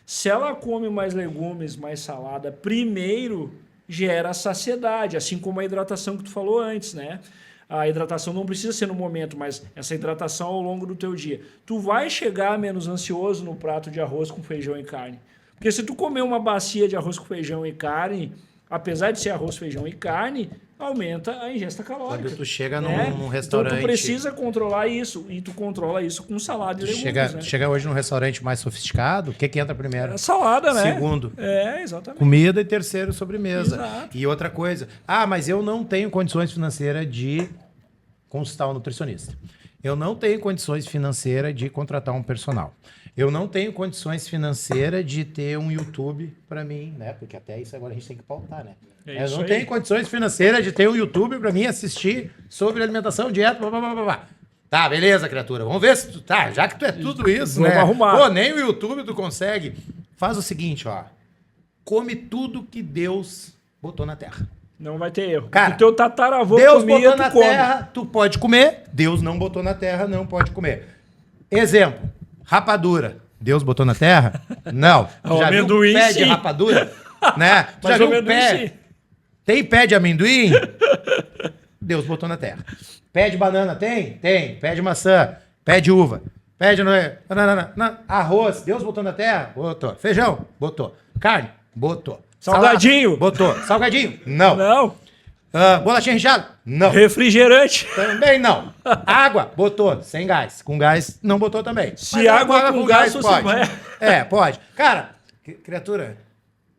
se ela come mais legumes, mais salada, primeiro gera saciedade, assim como a hidratação que tu falou antes, né? A hidratação não precisa ser no momento, mas essa hidratação ao longo do teu dia. Tu vai chegar menos ansioso no prato de arroz com feijão e carne. Porque se tu comer uma bacia de arroz com feijão e carne, apesar de ser arroz, feijão e carne, aumenta a ingesta calórica. Quando tu chega num né? restaurante... Então tu precisa controlar isso, e tu controla isso com salada e legumes, né? Chega hoje num restaurante mais sofisticado, o que entra primeiro? É salada, né? Segundo. Exatamente. Comida e terceiro, sobremesa. Exato. E outra coisa, mas eu não tenho condições financeiras de consultar um nutricionista. Eu não tenho condições financeiras de contratar um personal. Eu não tenho condições financeiras de ter um YouTube para mim, né? Porque até isso agora a gente tem que pautar, né? É Eu isso não aí. tenho condições financeiras de ter um YouTube para mim assistir sobre alimentação, dieta, blá, blá, blá, blá, blá. Tá, beleza, criatura. Vamos ver se tu tá, já que tu é tudo isso, Vamos né? arrumar. Pô, nem o YouTube tu consegue. Faz o seguinte, ó. Come tudo que Deus botou na terra. Não vai ter erro. Cara, o teu tataravô Deus comia, botou tu na come. terra, tu pode comer. Deus não botou na terra, não pode comer. Exemplo, rapadura. Deus botou na terra? Não. O Já viu amendoim, pé de sim. rapadura? Né? Mas Já o viu amendoim, pé? sim. Tem pé de amendoim? Deus botou na terra. Pé de banana tem? Tem. Pé de maçã. Pé de uva. Pé de... Arroz. Deus botou na terra? Botou. Feijão? Botou. Carne? Botou. Salgadinho? Salada? Botou. Salgadinho? Não. Não. Bolachinha recheada? Não. Refrigerante. Também não. Água? Botou. Sem gás. Com gás, não botou também. Se Mas água com gás, você pode. vai... Pode. Cara, criatura,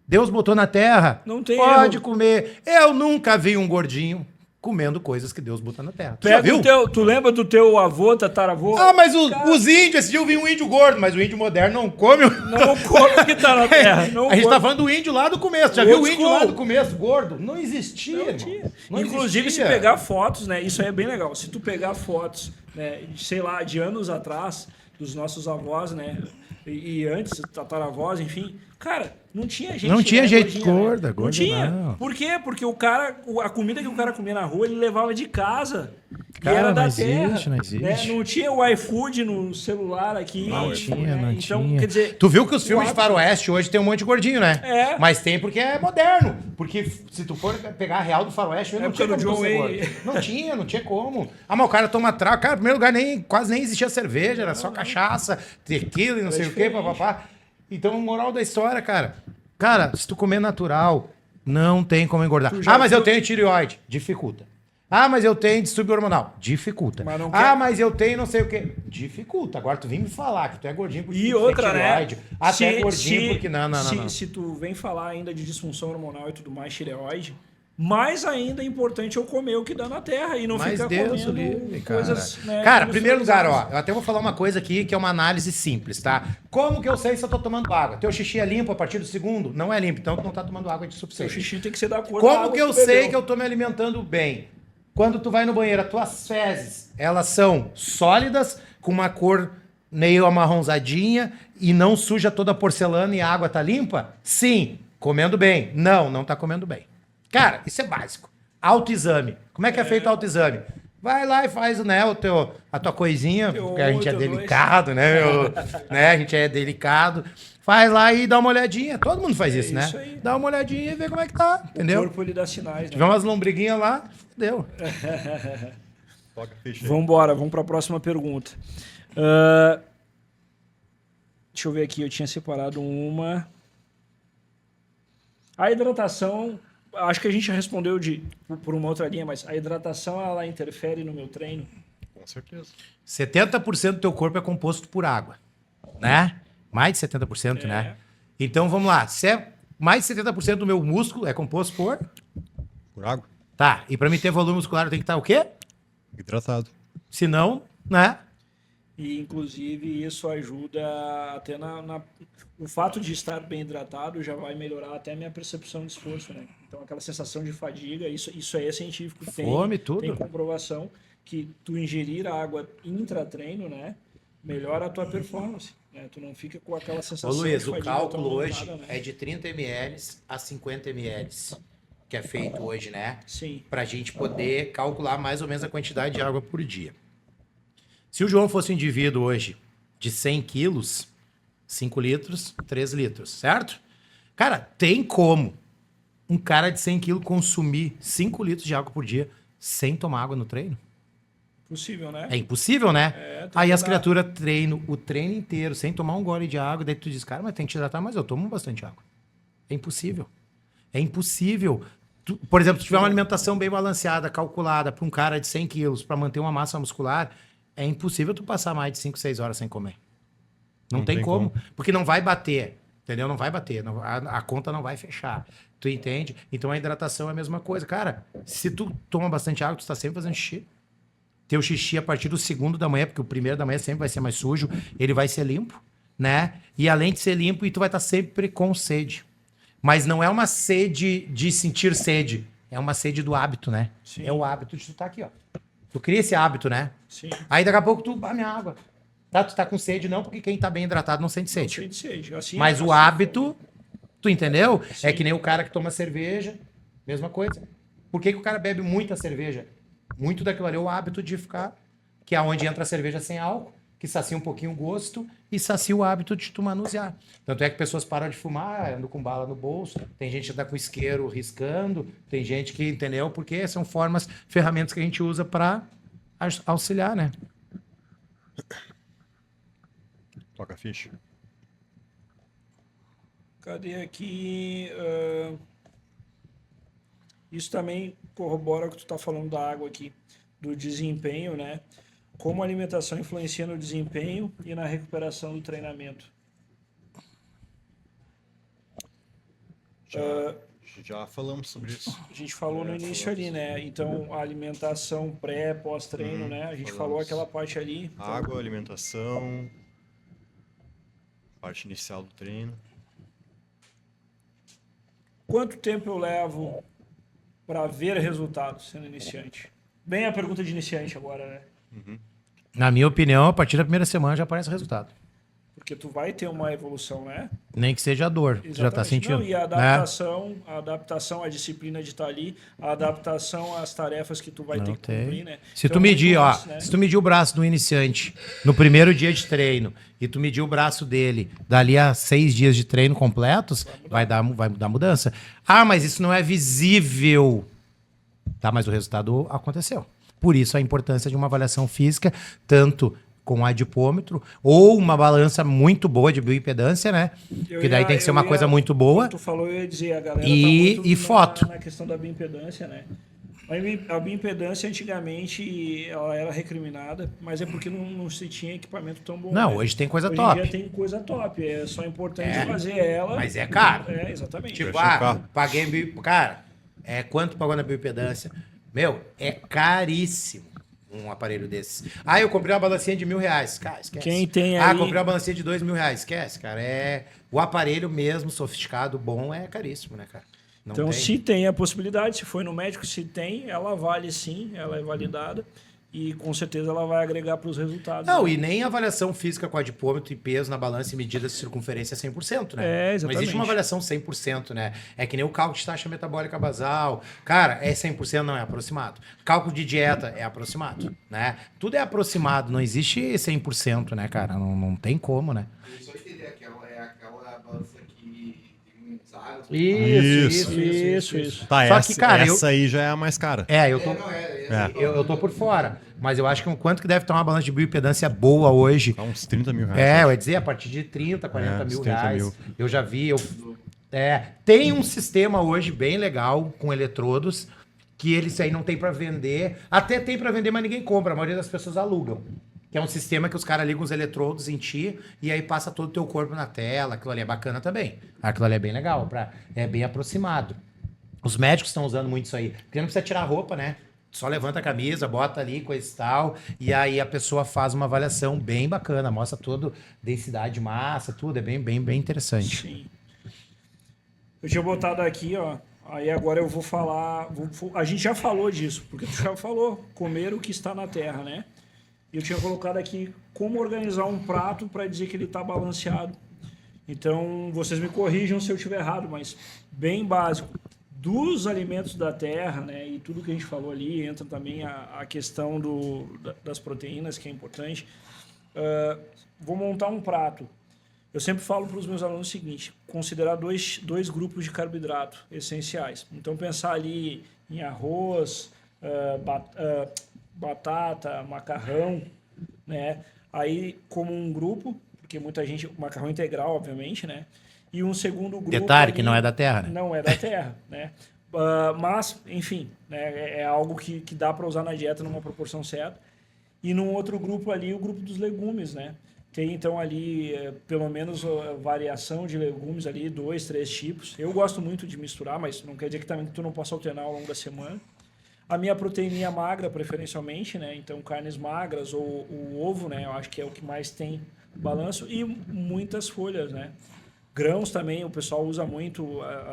Deus botou na terra. Não tem Pode erro. comer. Eu nunca vi um gordinho comendo coisas que Deus botou na terra. Tu já Pega viu? tu lembra do teu avô, tataravô? Ah, mas Cara, os índios, esse dia eu vi um índio gordo, mas o índio moderno não come. não come o que tá na terra. Não A gente come. tá falando do índio lá do começo. Já viu o Old índio school. lá do começo, gordo? Não existia. Não irmão. tinha. Não Inclusive, existia. se pegar fotos, né? Isso aí é bem legal. Se tu pegar fotos, né, sei lá, de anos atrás, dos nossos avós, né? E antes, tataravós, enfim. Cara, não tinha gente. Não tinha né, gente gordinha, gorda, né? gorda Não tinha. não. Por quê? Porque o cara, a comida que o cara comia na rua, ele levava de casa. Cara, e era da não terra. existe, não existe. Né? Não tinha o iFood no celular aqui. Não né? tinha, não Então, tinha. quer dizer, Tu viu que os o filmes de hábito- faroeste hoje tem um monte de gordinho, né? É. Mas tem porque é moderno. Porque se tu for pegar a real do faroeste, não Época tinha do como tu John ser Wayne. gordo. Não tinha como. Ah, mas o cara toma trago. Cara, em primeiro lugar, quase nem existia cerveja, era só cachaça, tequila e não sei o quê, diferente. papapá. Então, moral da história, cara. Cara, se tu comer natural, não tem como engordar. Tu já Ah, mas eu viu- tenho tireoide. Dificulta. Ah, mas eu tenho distúrbio hormonal. Dificulta. Mas não Ah, quer- mas eu tenho não sei o quê. Dificulta. Agora tu vem me falar que tu é gordinho porque E tu tem outra, né? tireoide. Até gordinho porque... Não. Se tu vem falar ainda de disfunção hormonal e tudo mais, tireoide, mais ainda é importante eu comer o que dá na terra e não Mas ficar Deus o comendo livre, cara. coisas... Né, Cara, em primeiro lugar, ó, industrializadas. eu até vou falar uma coisa aqui que é uma análise simples, tá? Como que eu sei se eu tô tomando água? Teu xixi é limpo a partir do segundo? Não é limpo, então tu não tá tomando água de Seu suficiente. xixi tem que ser da cor da Como água que eu tu sei bebeu. que eu tô me alimentando bem? Quando tu vai no banheiro, as tuas fezes, elas são sólidas, com uma cor meio amarronzadinha e não suja toda a porcelana e a água tá limpa? Sim. Comendo bem? Não, não tá comendo bem. Cara, isso é básico. Autoexame. Como é que é feito o autoexame? Vai lá e faz, né, a tua coisinha, Teu porque a gente é teu dois. delicado, né, meu? Né, a gente é delicado. Faz lá e dá uma olhadinha. Todo mundo faz isso, né? isso aí. Dá uma olhadinha e vê como é que tá, O entendeu? corpo ele dá sinais, né? Tiver umas lombriguinhas lá, deu. Toca a ficha aí. Vamos para a próxima pergunta. Deixa eu ver aqui, eu tinha separado uma. A hidratação, acho que a gente já respondeu por uma outra linha, mas a hidratação ela interfere no meu treino? Com certeza. 70% do teu corpo é composto por água, né? Mais de 70%, né? Então vamos lá. Se é mais de 70% do meu músculo é composto por... Por água. Tá, e pra mim ter volume muscular eu tenho que estar o quê? Hidratado. Se não, né? E, inclusive, isso ajuda até o fato de estar bem hidratado já vai melhorar até a minha percepção de esforço, né? Então, aquela sensação de fadiga, isso aí é científico. Fome, tudo. Tem comprovação que tu ingerir água intra-treino, né? Melhora a tua performance, né? Tu não fica com aquela Ô sensação Luiz, de o fadiga cálculo tão hoje aumentada, né? é de 30 ml a 50 ml, que é feito hoje, né? Sim. Pra gente poder calcular mais ou menos a quantidade de água por dia. Se o João fosse um indivíduo hoje de 100 quilos, 5 litros, 3 litros, certo? Cara, tem como um cara de 100 quilos consumir 5 litros de água por dia sem tomar água no treino? Possível, né? É impossível, né? tem Aí que as dar. criaturas treinam o treino inteiro sem tomar um gole de água, daí tu diz, cara, mas tem que te hidratar, mas eu tomo bastante água. É impossível. É impossível. Por exemplo, se tiver uma alimentação bem balanceada, calculada para um cara de 100 quilos para manter uma massa muscular, é impossível tu passar mais de 5, 6 horas sem comer. Não tem como. Porque não vai bater. Entendeu? Não vai bater. A conta não vai fechar. Tu entende? Então a hidratação é a mesma coisa. Cara, se tu toma bastante água, tu tá sempre fazendo xixi. Teu xixi a partir do segundo da manhã, porque o primeiro da manhã sempre vai ser mais sujo, ele vai ser limpo, né? E além de ser limpo, tu vai estar sempre com sede. Mas não é uma sede de sentir sede. É uma sede do hábito, né? Sim. É o hábito de tu estar aqui, ó. Tu cria esse hábito, né? Sim. Aí daqui a pouco tu, minha água. Tá, tu tá com sede não, porque quem tá bem hidratado não sente sede. Cheio de sede. Assim, Mas o assim, hábito, tu entendeu? Sim. É que nem o cara que toma cerveja, mesma coisa. Por que o cara bebe muita cerveja? Muito daquilo ali é o hábito de ficar, que é onde entra a cerveja sem álcool, que sacia um pouquinho o gosto e sacia o hábito de tu manusear. Tanto é que pessoas param de fumar, andam com bala no bolso, tem gente que anda com isqueiro riscando, tem gente que, entendeu? Porque são formas, ferramentas que a gente usa para auxiliar, né? Toca a ficha. Cadê aqui? Isso também corrobora o que tu tá falando da água aqui, do desempenho, né? Como a alimentação influencia no desempenho e na recuperação do treinamento. Já falamos sobre isso. A gente falou no início ali, né? Então, a alimentação pré, pós-treino, né? A gente falou aquela parte ali. Então, Água, alimentação, parte inicial do treino. quanto tempo eu levo para ver resultados sendo iniciante? Bem a pergunta de iniciante agora, né? Na minha opinião, a partir da primeira semana já aparece o resultado. Porque tu vai ter uma evolução, né? Nem que seja a dor. Tu já tá Exatamente. sentindo. Não, e a né? adaptação à disciplina de estar ali, a adaptação às tarefas que tu vai ter que cumprir, né? Se Então, tu medir, muito ó, antes, né? se tu medir o braço do iniciante no primeiro dia de treino e tu medir o braço dele dali a 6 dias de treino completos, vai dar mudança. Ah, mas isso não é visível. Tá, mas o resultado aconteceu. Por isso a importância de uma avaliação física, tanto com adipômetro ou uma balança muito boa de bioimpedância, né? Que daí tem que ser uma coisa muito boa. Como tu falou, eu ia dizer, a galera E- tá muito e foto. na questão da bioimpedância, né? A bioimpedância, antigamente, ela era recriminada, mas é porque não se tinha equipamento tão bom. Não, né? hoje tem coisa Hoje top. em dia tem coisa top, é só importante É, fazer ela. mas é caro. É, exatamente. Tipo, Preço é caro. paguei cara, quanto pagou na bioimpedância? Meu, é caríssimo um aparelho desse. Ah, eu comprei uma balancinha de R$1.000. Cara, esquece. Quem tem Ah, aí- comprei uma balancinha de R$2.000. Esquece, cara. O aparelho mesmo, sofisticado, bom, é caríssimo, né, cara? Não Então, tem. se tem a possibilidade, se foi no médico, se tem, ela vale sim, ela é validada e com certeza ela vai agregar para os resultados. Não, né? e nem avaliação física com adipômetro e peso na balança e medida de circunferência 100%, né? É, Não exatamente. existe uma avaliação 100%, né? É que nem o cálculo de taxa metabólica basal. Cara, é 100%, não é aproximado. Cálculo de dieta é aproximado, né? Tudo é aproximado, não existe 100%, né, cara? Não tem como, né? Eu só entender, aquela balança que tem muitos áreas. Isso. Tá, Só essa, que, cara, essa aí já é a mais cara. Eu tô... É. Eu tô por fora, mas eu acho que o quanto que deve estar uma balança de bioimpedância boa hoje. Tá uns R$30.000. Eu ia dizer, a partir de 30, 40 mil 30 reais. mil. Eu já vi. Tem um sistema hoje bem legal com eletrodos, que eles aí não tem pra vender. Até tem pra vender, mas ninguém compra. A maioria das pessoas alugam. Que é um sistema que os caras ligam os eletrodos em ti e aí passa todo o teu corpo na tela. Aquilo ali é bacana também. Aquilo ali é bem legal, é bem aproximado. Os médicos estão usando muito isso aí. Porque não precisa tirar a roupa, né? Só levanta a camisa, bota ali, coisa e tal. E aí a pessoa faz uma avaliação bem bacana. Mostra toda densidade de massa, tudo. É bem interessante. Sim. Eu tinha botado aqui, ó. Aí agora eu vou falar. A gente já falou disso, porque tu já falou comer o que está na terra, né? E eu tinha colocado aqui como organizar um prato para dizer que ele está balanceado. Então, vocês me corrijam se eu estiver errado, mas bem básico. Dos alimentos da terra, né, e tudo que a gente falou ali, entra também a questão das proteínas, que é importante. Vou montar um prato. Eu sempre falo para os meus alunos o seguinte: considerar dois grupos de carboidrato essenciais. Então, pensar ali em arroz, batata, macarrão, né? Aí, como um grupo, porque muita gente... Macarrão integral, obviamente, né? E um segundo grupo... Detalhe que ali, não é da terra, né? Não é da terra, né? Mas, enfim, né? É algo que dá para usar na dieta numa proporção certa. E num outro grupo ali, o grupo dos legumes, né? Tem, então, ali, pelo menos, variação de legumes ali, 2, 3 tipos. Eu gosto muito de misturar, mas não quer dizer que também tu não possa alternar ao longo da semana. A minha proteína magra, preferencialmente, né? Então, carnes magras ou o ovo, né? Eu acho que é o que mais tem balanço. E muitas folhas, né? Grãos também, o pessoal usa muito,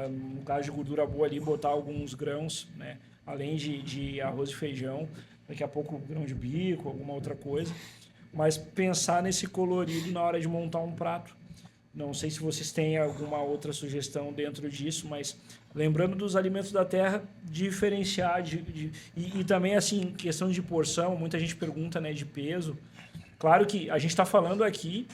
no caso de gordura boa ali, botar alguns grãos, né? Além de arroz e feijão. Daqui a pouco grão de bico, alguma outra coisa. Mas pensar nesse colorido na hora de montar um prato. Não sei se vocês têm alguma outra sugestão dentro disso, mas lembrando dos alimentos da terra, diferenciar e também, assim, questão de porção, muita gente pergunta, né, de peso. Claro que a gente está falando aqui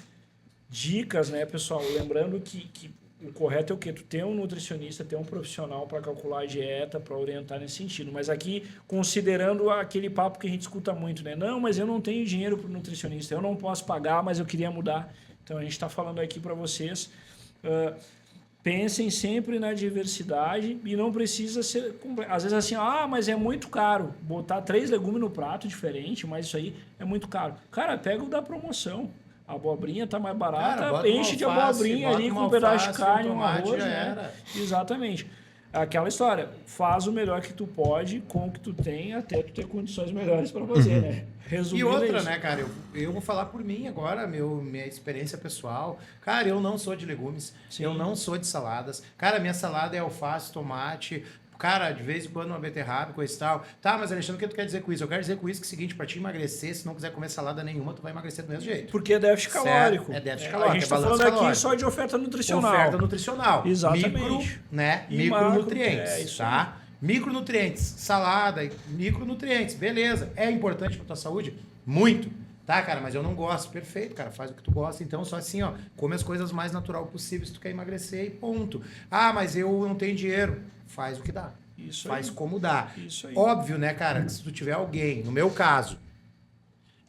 dicas, né, pessoal? Lembrando que o correto é o quê? Tu ter um nutricionista, ter um profissional para calcular a dieta, para orientar nesse sentido. Mas aqui, considerando aquele papo que a gente escuta muito, né? Não, mas eu não tenho dinheiro para o nutricionista, eu não posso pagar, mas eu queria mudar. Então, a gente está falando aqui para vocês. Pensem sempre na diversidade e não precisa ser... Às vezes assim, mas é muito caro. Botar 3 legumes no prato diferente, mas isso aí é muito caro. Cara, pega o da promoção. A abobrinha tá mais Cara, barata, bota uma enche de alface, abobrinha bota ali com uma um pedaço de alface, carne, um tomate, arroz, já né? era. Exatamente. Aquela história, faz o melhor que tu pode com o que tu tem, até tu ter condições melhores para fazer, né? E Resumindo outra, é isso. né, cara, eu vou falar por mim agora, minha experiência pessoal. Cara, eu não sou de legumes, Sim. eu não sou de saladas. Cara, minha salada é alface, tomate, cara, de vez em quando uma beterraba, coisa e tal. Tá, mas Alexandre, o que tu quer dizer com isso? Eu quero dizer com isso que é o seguinte, pra te emagrecer, se não quiser comer salada nenhuma, tu vai emagrecer do mesmo jeito. Porque é déficit Certo, calórico. é déficit calórico, A gente é tá balanço falando aqui calórico. só de oferta nutricional. Oferta nutricional. Exatamente. Micro, né? E Micronutrientes, macro, isso tá? Micronutrientes, salada, micronutrientes, beleza. É importante pra tua saúde? Muito. Tá, cara, mas eu não gosto. Perfeito, cara, faz o que tu gosta. Então, só assim, ó, come as coisas mais natural possível se tu quer emagrecer e ponto. Ah, mas eu não tenho dinheiro. Faz o que dá. Isso Faz aí. como dá. Isso aí. Óbvio, né, cara, que se tu tiver alguém, no meu caso,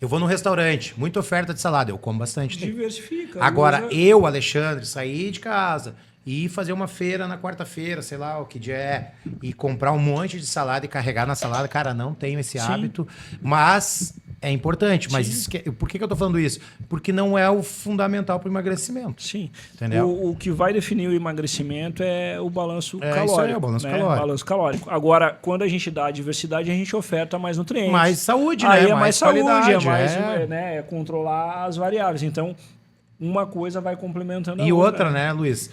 eu vou num restaurante, muita oferta de salada, eu como bastante. Diversifica. Agora, usa- eu, Alexandre, sair de casa e ir fazer uma feira na quarta-feira, sei lá o que dia é, e comprar um monte de salada e carregar na salada, cara, não tenho esse Sim. hábito, mas é importante. Mas Sim. isso por que eu tô falando isso? Porque não é o fundamental para o emagrecimento. Sim. Entendeu? O que vai definir o emagrecimento é o balanço É, calórico. isso aí, o balanço calórico. Balanço calórico. Agora, quando a gente dá a diversidade, a gente oferta mais nutrientes. Mais saúde, Aí né? é mais saúde, qualidade, é mais é. né, é controlar as variáveis. Então, uma coisa vai complementando a E outra. outra, né, Luiz?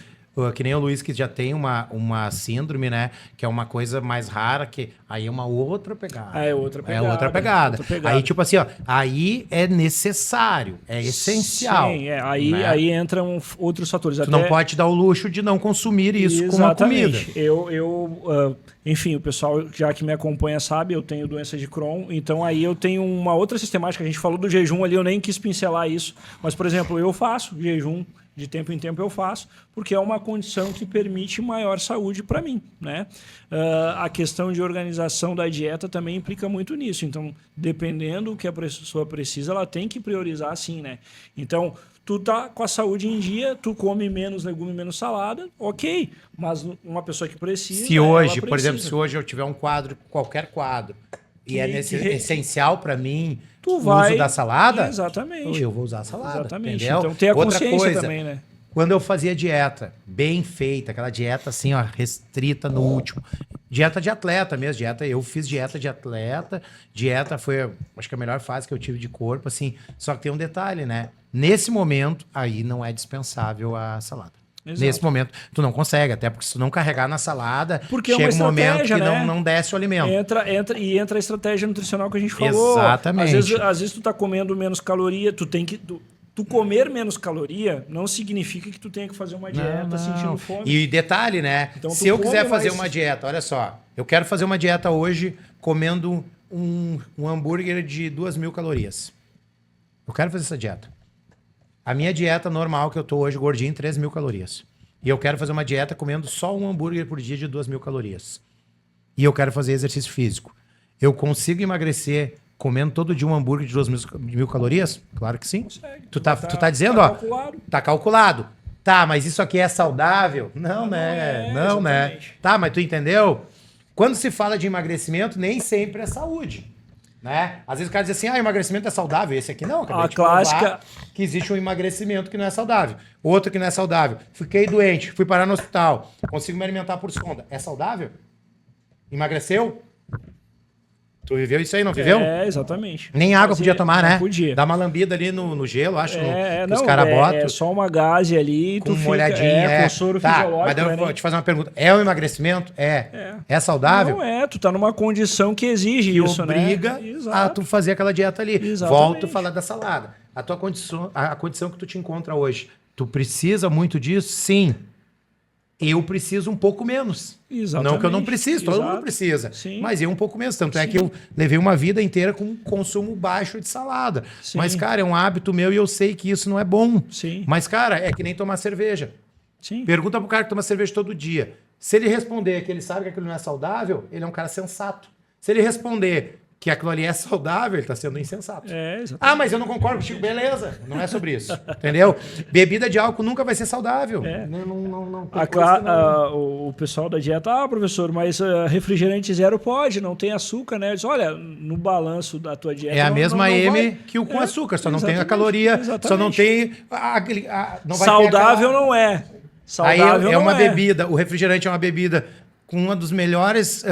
Que nem o Luiz que já tem uma síndrome, né? Que é uma coisa mais rara, que aí é uma outra pegada. É outra pegada. É outra pegada. outra pegada. Aí, tipo assim, ó, aí é necessário, é essencial. Sim, né? aí entram outros fatores. Tu não pode te dar o luxo de não consumir isso como uma comida. Enfim, o pessoal já que me acompanha sabe, eu tenho doença de Crohn, então aí eu tenho uma outra sistemática. A gente falou do jejum ali, eu nem quis pincelar isso, mas, por exemplo, eu faço jejum, de tempo em tempo eu faço, porque é uma condição que permite maior saúde para mim, né? A questão de organização da dieta também implica muito nisso, então, dependendo do que a pessoa precisa, ela tem que priorizar sim, né? Então, tu tá com a saúde em dia, tu come menos legume, menos salada, ok. Mas uma pessoa que precisa. Se hoje, ela por exemplo, precisa. se hoje eu tiver um quadro, qualquer quadro, e é Que- essencial para mim Tu o vai. uso da salada, Exatamente. eu vou usar a salada. Exatamente. Entendeu? Então tem a Outra consciência coisa, também, né? quando eu fazia dieta bem feita, aquela dieta assim, ó, restrita no último. Dieta de atleta mesmo, eu fiz dieta de atleta. Dieta foi, acho que a melhor fase que eu tive de corpo, assim. Só que tem um detalhe, né? Nesse momento, aí não é dispensável a salada. Exato. Nesse momento, tu não consegue, até porque se tu não carregar na salada, Porque é chega uma um momento que estratégia, né? não desce o alimento. Entra a estratégia nutricional que a gente falou. Exatamente. Às vezes tu tá comendo menos caloria, tu comer menos caloria não significa que tu tenha que fazer uma dieta sentindo fome. E detalhe, né? Então, tu se eu come quiser fazer mais- uma dieta, olha só, eu quero fazer uma dieta hoje comendo um hambúrguer de 2.000 calorias. Eu quero fazer essa dieta. A minha dieta normal, que eu tô hoje gordinho, 3.000 calorias. E eu quero fazer uma dieta comendo só um hambúrguer por dia de 2.000 calorias. E eu quero fazer exercício físico. Eu consigo emagrecer comendo todo dia um hambúrguer de 2.000 calorias? Claro que sim. Consegue. Tu tá dizendo, ó. Calculado. Tá calculado. Tá, mas isso aqui é saudável? Não, né? é, Não, né? exatamente. Tá, mas tu entendeu? Quando se fala de emagrecimento, nem sempre é saúde. Né? Às vezes o cara diz assim, emagrecimento é saudável. Esse aqui não, acabei A de provar clássica- que existe um emagrecimento que não é saudável. Outro que não é saudável. Fiquei doente, fui parar no hospital, consigo me alimentar por sonda. É saudável? Emagreceu? Tu viveu isso aí, não viveu? É, exatamente. Nem água podia tomar, não né? Podia. Dá uma lambida ali no gelo, acho, que Não, os caras botam. É só uma gaze ali, Com tu uma fica, olhadinha. com soro Tá, fisiológico. mas daí eu né, vou te fazer uma pergunta. É um emagrecimento? É saudável? Não é, tu tá numa condição que exige Que isso, obriga né? a Exato. tu fazer aquela dieta ali. Exatamente. Volto a falar da salada. A tua condição, a condição que tu te encontra hoje, tu precisa muito disso? Sim. Eu preciso um pouco menos. Exatamente. Não que eu não preciso, todo Exato. mundo precisa. Sim. Mas eu um pouco menos. Tanto é que eu levei uma vida inteira com consumo baixo de salada. Sim. Mas, cara, é um hábito meu e eu sei que isso não é bom. Sim. Mas, cara, é que nem tomar cerveja. Sim. Pergunta pro cara que toma cerveja todo dia. Se ele responder que ele sabe que aquilo não é saudável, ele é um cara sensato. Se ele responder que aquilo ali é saudável, ele tá sendo insensato. Exatamente. Ah, mas eu não concordo contigo. Beleza, não é sobre isso. Entendeu? Bebida de álcool nunca vai ser saudável. Não tem coisa que não- O pessoal da dieta, professor, mas refrigerante zero pode, não tem açúcar, né? Eu disse, olha, no balanço da tua dieta... É a mesma não M vai. que o com açúcar, só não tem a exatamente, caloria, só não exatamente. tem... não vai ter Saudável aquela- não é. Aí Saudável é uma não é. bebida, o refrigerante é uma bebida com uma dos melhores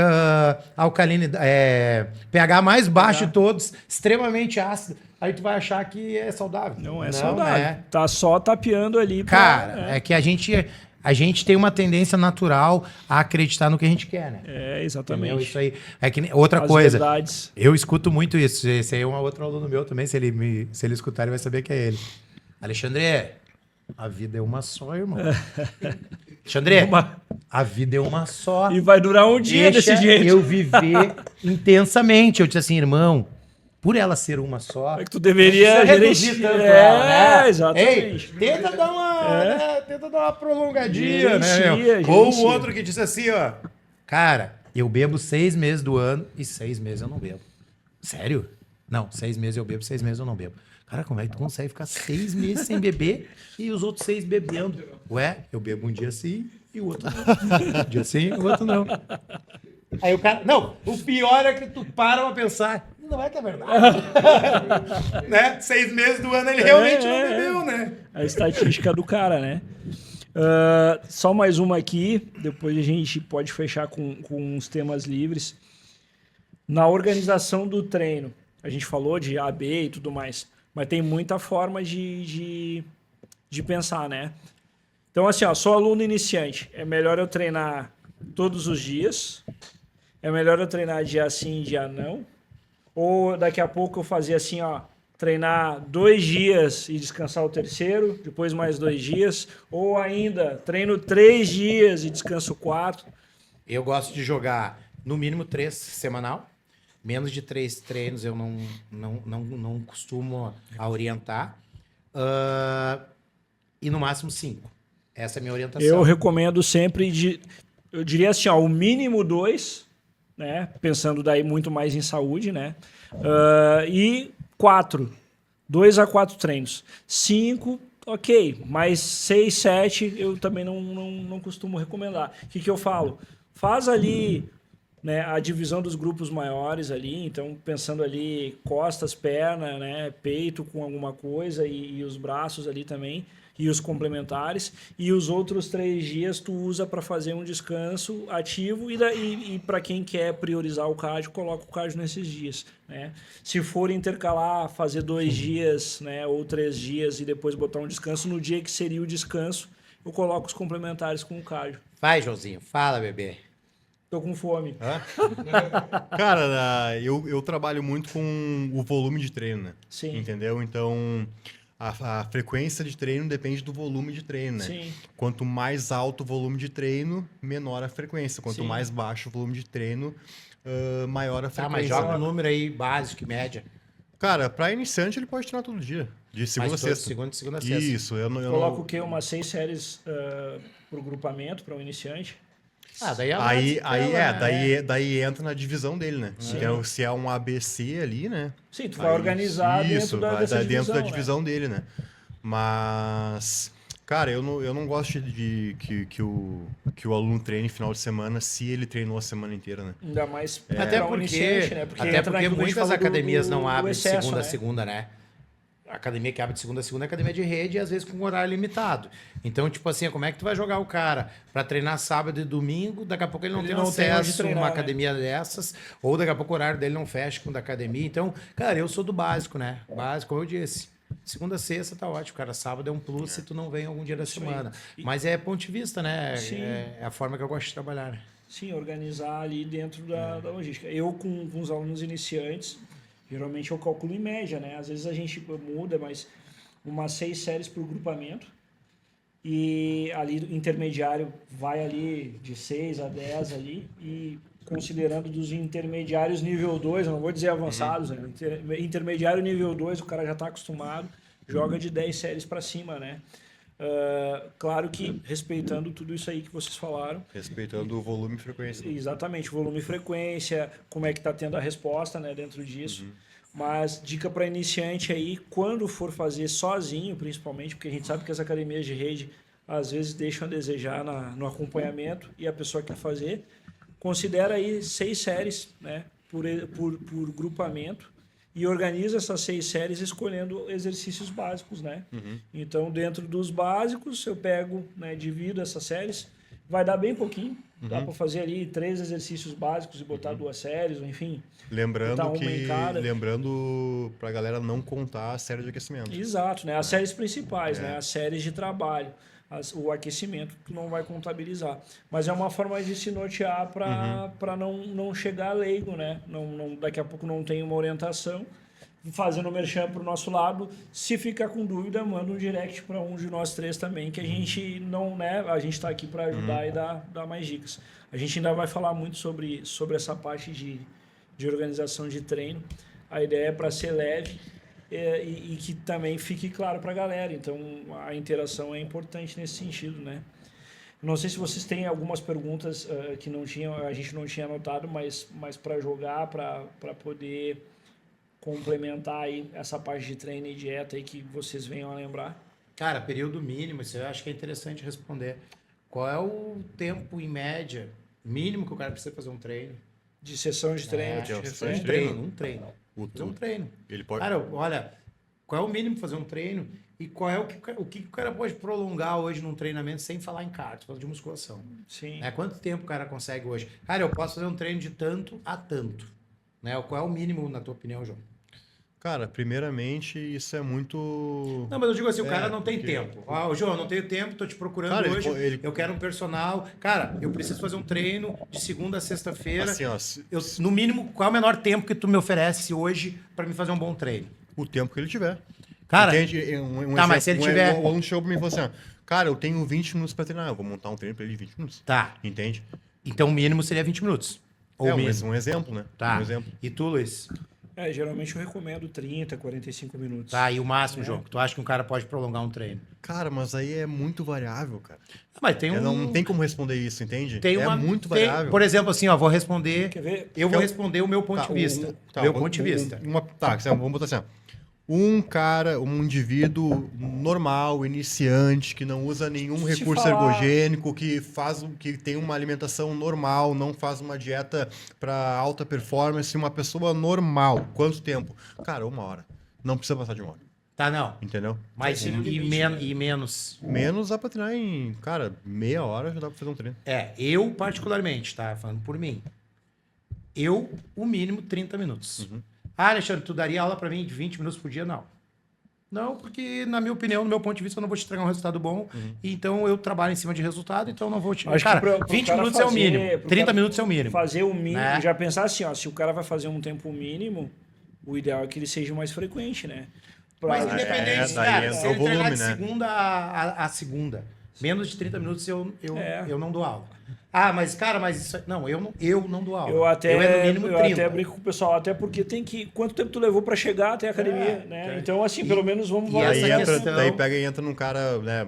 pH mais baixo de todos, extremamente ácido. Aí tu vai achar que é saudável. Não é saudável. né? Tá só tapeando ali. Cara, é que a gente tem uma tendência natural a acreditar no que a gente quer, né? É, exatamente. Entendeu? Isso aí. É que outra As coisa. verdades. Eu escuto muito isso. Esse aí é um outro aluno meu também. Se ele escutar, ele vai saber que é ele. Alexandre, a vida é uma só, irmão. Alexandre, a vida é uma só. E vai durar um dia Deixa desse jeito. eu viver intensamente. Eu disse assim, irmão, por ela ser uma só... É que tu deveria não precisa reduzir gerenciar. tanto ela, né? Exatamente. Ei, tenta dar uma prolongadinha, né? Gerencia, meu? Ou o gerencia. outro que disse assim, ó. Cara, eu bebo 6 meses do ano e 6 meses eu não bebo. Sério? Não, 6 meses eu bebo, 6 meses eu não bebo. Cara, como é que tu consegue ficar 6 meses sem beber e os outros 6 bebendo? Ué, eu bebo um dia sim e o outro não. Um dia sim e o outro não. Aí o cara... Não, o pior é que tu para pra pensar. Não é que é verdade. Né? 6 meses do ano ele realmente não bebeu, né? A estatística do cara, né? Só mais uma aqui, depois a gente pode fechar com uns temas livres. Na organização do treino, a gente falou de A, B e tudo mais, mas tem muita forma de pensar, né? Então, assim, ó, sou aluno iniciante, é melhor eu treinar todos os dias, é melhor eu treinar dia sim, dia não, ou daqui a pouco eu fazer assim, ó, treinar 2 dias e descansar o terceiro, depois mais 2 dias, ou ainda treino 3 dias e descanso 4. Eu gosto de jogar no mínimo 3 semanal. Menos de 3 treinos eu não costumo a orientar. E no máximo 5. Essa é a minha orientação. Eu recomendo sempre eu diria assim, ó, o mínimo 2, né? Pensando daí muito mais em saúde, né? E 4. 2 a 4 treinos. 5, ok. Mas 6, 7 eu também não costumo recomendar. O que eu falo? Faz ali, né, a divisão dos grupos maiores ali, então pensando ali costas, perna, né, peito com alguma coisa e os braços ali também, e os complementares, e os outros 3 dias tu usa para fazer um descanso ativo e para quem quer priorizar o cardio, coloca o cardio nesses dias, né? Se for intercalar, fazer 2 dias, né, ou 3 dias e depois botar um descanso, no dia que seria o descanso, eu coloco os complementares com o cardio. Vai, Joãozinho. Fala, bebê. Tô com fome. Cara, eu trabalho muito com o volume de treino, né? Sim. Entendeu? Então, a frequência de treino depende do volume de treino, né? Sim. Quanto mais alto o volume de treino, menor a frequência. Quanto Sim. mais baixo o volume de treino, maior a Tá, frequência. mas joga um número aí básico e média. Cara, pra iniciante ele pode treinar todo dia. De segunda a Mas todo sexta. segunda a sexta. Isso, eu Coloca o não... quê? Umas 6 séries pro grupamento, para um iniciante. Daí é a Aí, base dela, né? daí entra na divisão dele, né? Então, se é um ABC ali, né? Sim, tu vai Aí, organizar isso, dentro vai dessa dar divisão. dentro da né? divisão dele, né? Mas, cara, eu não gosto que o aluno treine final de semana se ele treinou a semana inteira, né? Ainda mais Até pra um porque, iniciante, né? até entra porque naquilo que a gente muitas falou academias não do abrem de excesso, segunda a né? segunda, né? A academia que abre de segunda a segunda é academia de rede e às vezes com horário limitado. Então, tipo assim, como é que tu vai jogar o cara pra treinar sábado e domingo, daqui a pouco ele não tem não tem onde acesso a treinar, uma né? academia dessas, ou daqui a pouco o horário dele não fecha com o da academia. Então, cara, eu sou do básico, né? Básico, como eu disse. Segunda a sexta tá ótimo, cara. Sábado é um plus se tu não vem algum dia da semana. Mas é ponto de vista, né? Sim. É a forma que eu gosto de trabalhar, né? Sim, organizar ali dentro da logística. Eu, com os alunos iniciantes, geralmente eu calculo em média, né? Às vezes a gente muda, mas umas 6 séries por grupamento. E ali intermediário vai ali de 6 a 10 ali. E considerando dos intermediários nível 2, eu não vou dizer avançados, né? Intermediário nível 2, o cara já está acostumado, joga de 10 séries para cima, né? Claro que respeitando tudo isso aí que vocês falaram. Respeitando o volume e frequência. Exatamente, volume e frequência, como é que está tendo a resposta, né, dentro disso. Mas dica para iniciante aí, quando for fazer sozinho, principalmente, porque a gente sabe que as academias de rede às vezes deixam a desejar no acompanhamento e a pessoa quer fazer, considera aí 6 séries, né, por grupamento, e organiza essas 6 séries escolhendo exercícios básicos, né? Então, dentro dos básicos, eu pego, né, divido essas séries, vai dar bem pouquinho, dá para fazer ali 3 exercícios básicos e botar 2 séries, ou enfim. Lembrando botar uma em cada. lembrando pra galera não contar a série de aquecimento. Exato, né? As séries principais, né? As séries de trabalho. O aquecimento tu não vai contabilizar. Mas é uma forma de se nortear para não chegar leigo, né? Daqui a pouco não tem uma orientação. Fazendo o merchan para o nosso lado. Se ficar com dúvida, manda um direct para um de nós 3 também, que a gente não, né? A gente está aqui para ajudar e dar mais dicas. A gente ainda vai falar muito sobre essa parte de organização de treino. A ideia é para ser leve e que também fique claro para a galera. Então, a interação é importante nesse sentido, né? Não sei se vocês têm algumas perguntas que a gente não tinha anotado, mas para jogar, para poder complementar aí essa parte de treino e dieta aí que vocês venham a lembrar. Cara, período mínimo, isso eu acho que é interessante responder. Qual é o tempo, em média, mínimo que o cara precisa fazer um treino? De sessão de treino. sessão de treino. Um treino. O Fazer um treino. Ele pode... Cara, olha, qual é o mínimo fazer um treino e qual é o que o cara pode prolongar hoje num treinamento sem falar em cardio, falando de musculação. Sim. Né? Quanto tempo o cara consegue hoje? Cara, eu posso fazer um treino de tanto a tanto. Né? Qual é o mínimo, na tua opinião, João? Cara, primeiramente, isso é muito... Não, mas eu digo assim, o cara não tem porque- tempo. João, não tenho tempo, tô te procurando Cara, hoje, ele- eu quero um personal. Cara, eu preciso fazer um treino de segunda a sexta-feira. Assim, ó, No mínimo, qual é o menor tempo que tu me oferece hoje para me fazer um bom treino? o tempo que ele tiver. Cara, Entende? tá, mas se ele tiver- Um show pra mim e falou assim, ó, cara, eu tenho 20 minutos pra treinar, eu vou montar um treino pra ele de 20 minutos. tá. Entende? Então o mínimo seria 20 minutos. Ou É mínimo. um exemplo, né? Tá. Um exemplo. E tu, Luiz? Geralmente eu recomendo 30, 45 minutos. Tá, e o máximo, João, que tu acha que um cara pode prolongar um treino? Cara, mas aí é muito variável, cara. Mas tem Não tem como responder isso, entende? tem é uma, muito tem- variável. Por exemplo, assim, ó, vou responder. Quer ver? Eu vou responder o meu ponto Tá, de vista. tá, meu ponto de vista. Vamos botar assim, ó. Um indivíduo normal, iniciante, que não usa nenhum Se recurso falar- ergogênico, que tem uma alimentação normal, não faz uma dieta para alta performance, uma pessoa normal, quanto tempo? Cara, 1 hora. Não precisa passar de 1 hora, Tá, não. entendeu? Mas Esse é o e, limite, e menos. Menos dá pra treinar em, cara, meia hora já dá pra fazer um treino. Eu particularmente, tá? Falando por mim. O mínimo 30 minutos. Ah, Alexandre, tu daria aula pra mim de 20 minutos por dia? Não. Não, porque, na minha opinião, no meu ponto de vista, eu não vou te entregar um resultado bom. Então, eu trabalho em cima de resultado, então eu não vou te... Acho que Cara, pro 20 cara minutos é o fazer- mínimo. pro 30 cara minutos é o mínimo. Fazer o mínimo, Né? já pensar assim, ó, se o cara vai fazer um tempo mínimo, o ideal é que ele seja mais frequente, né? Mas Pra- independente, daí cara, entra se o ele treinar volume, de né? segunda a segunda, menos de 30 minutos eu não dou aula. Ah, mas, cara, isso... Não, eu não dou aula. Eu até, no mínimo eu 30. até brinco com o pessoal, até porque tem que... Quanto tempo tu levou pra chegar até a academia, né? Então, assim, pelo menos vamos e valorizar essa Daí, isso. questão- daí pega e entra num cara, né,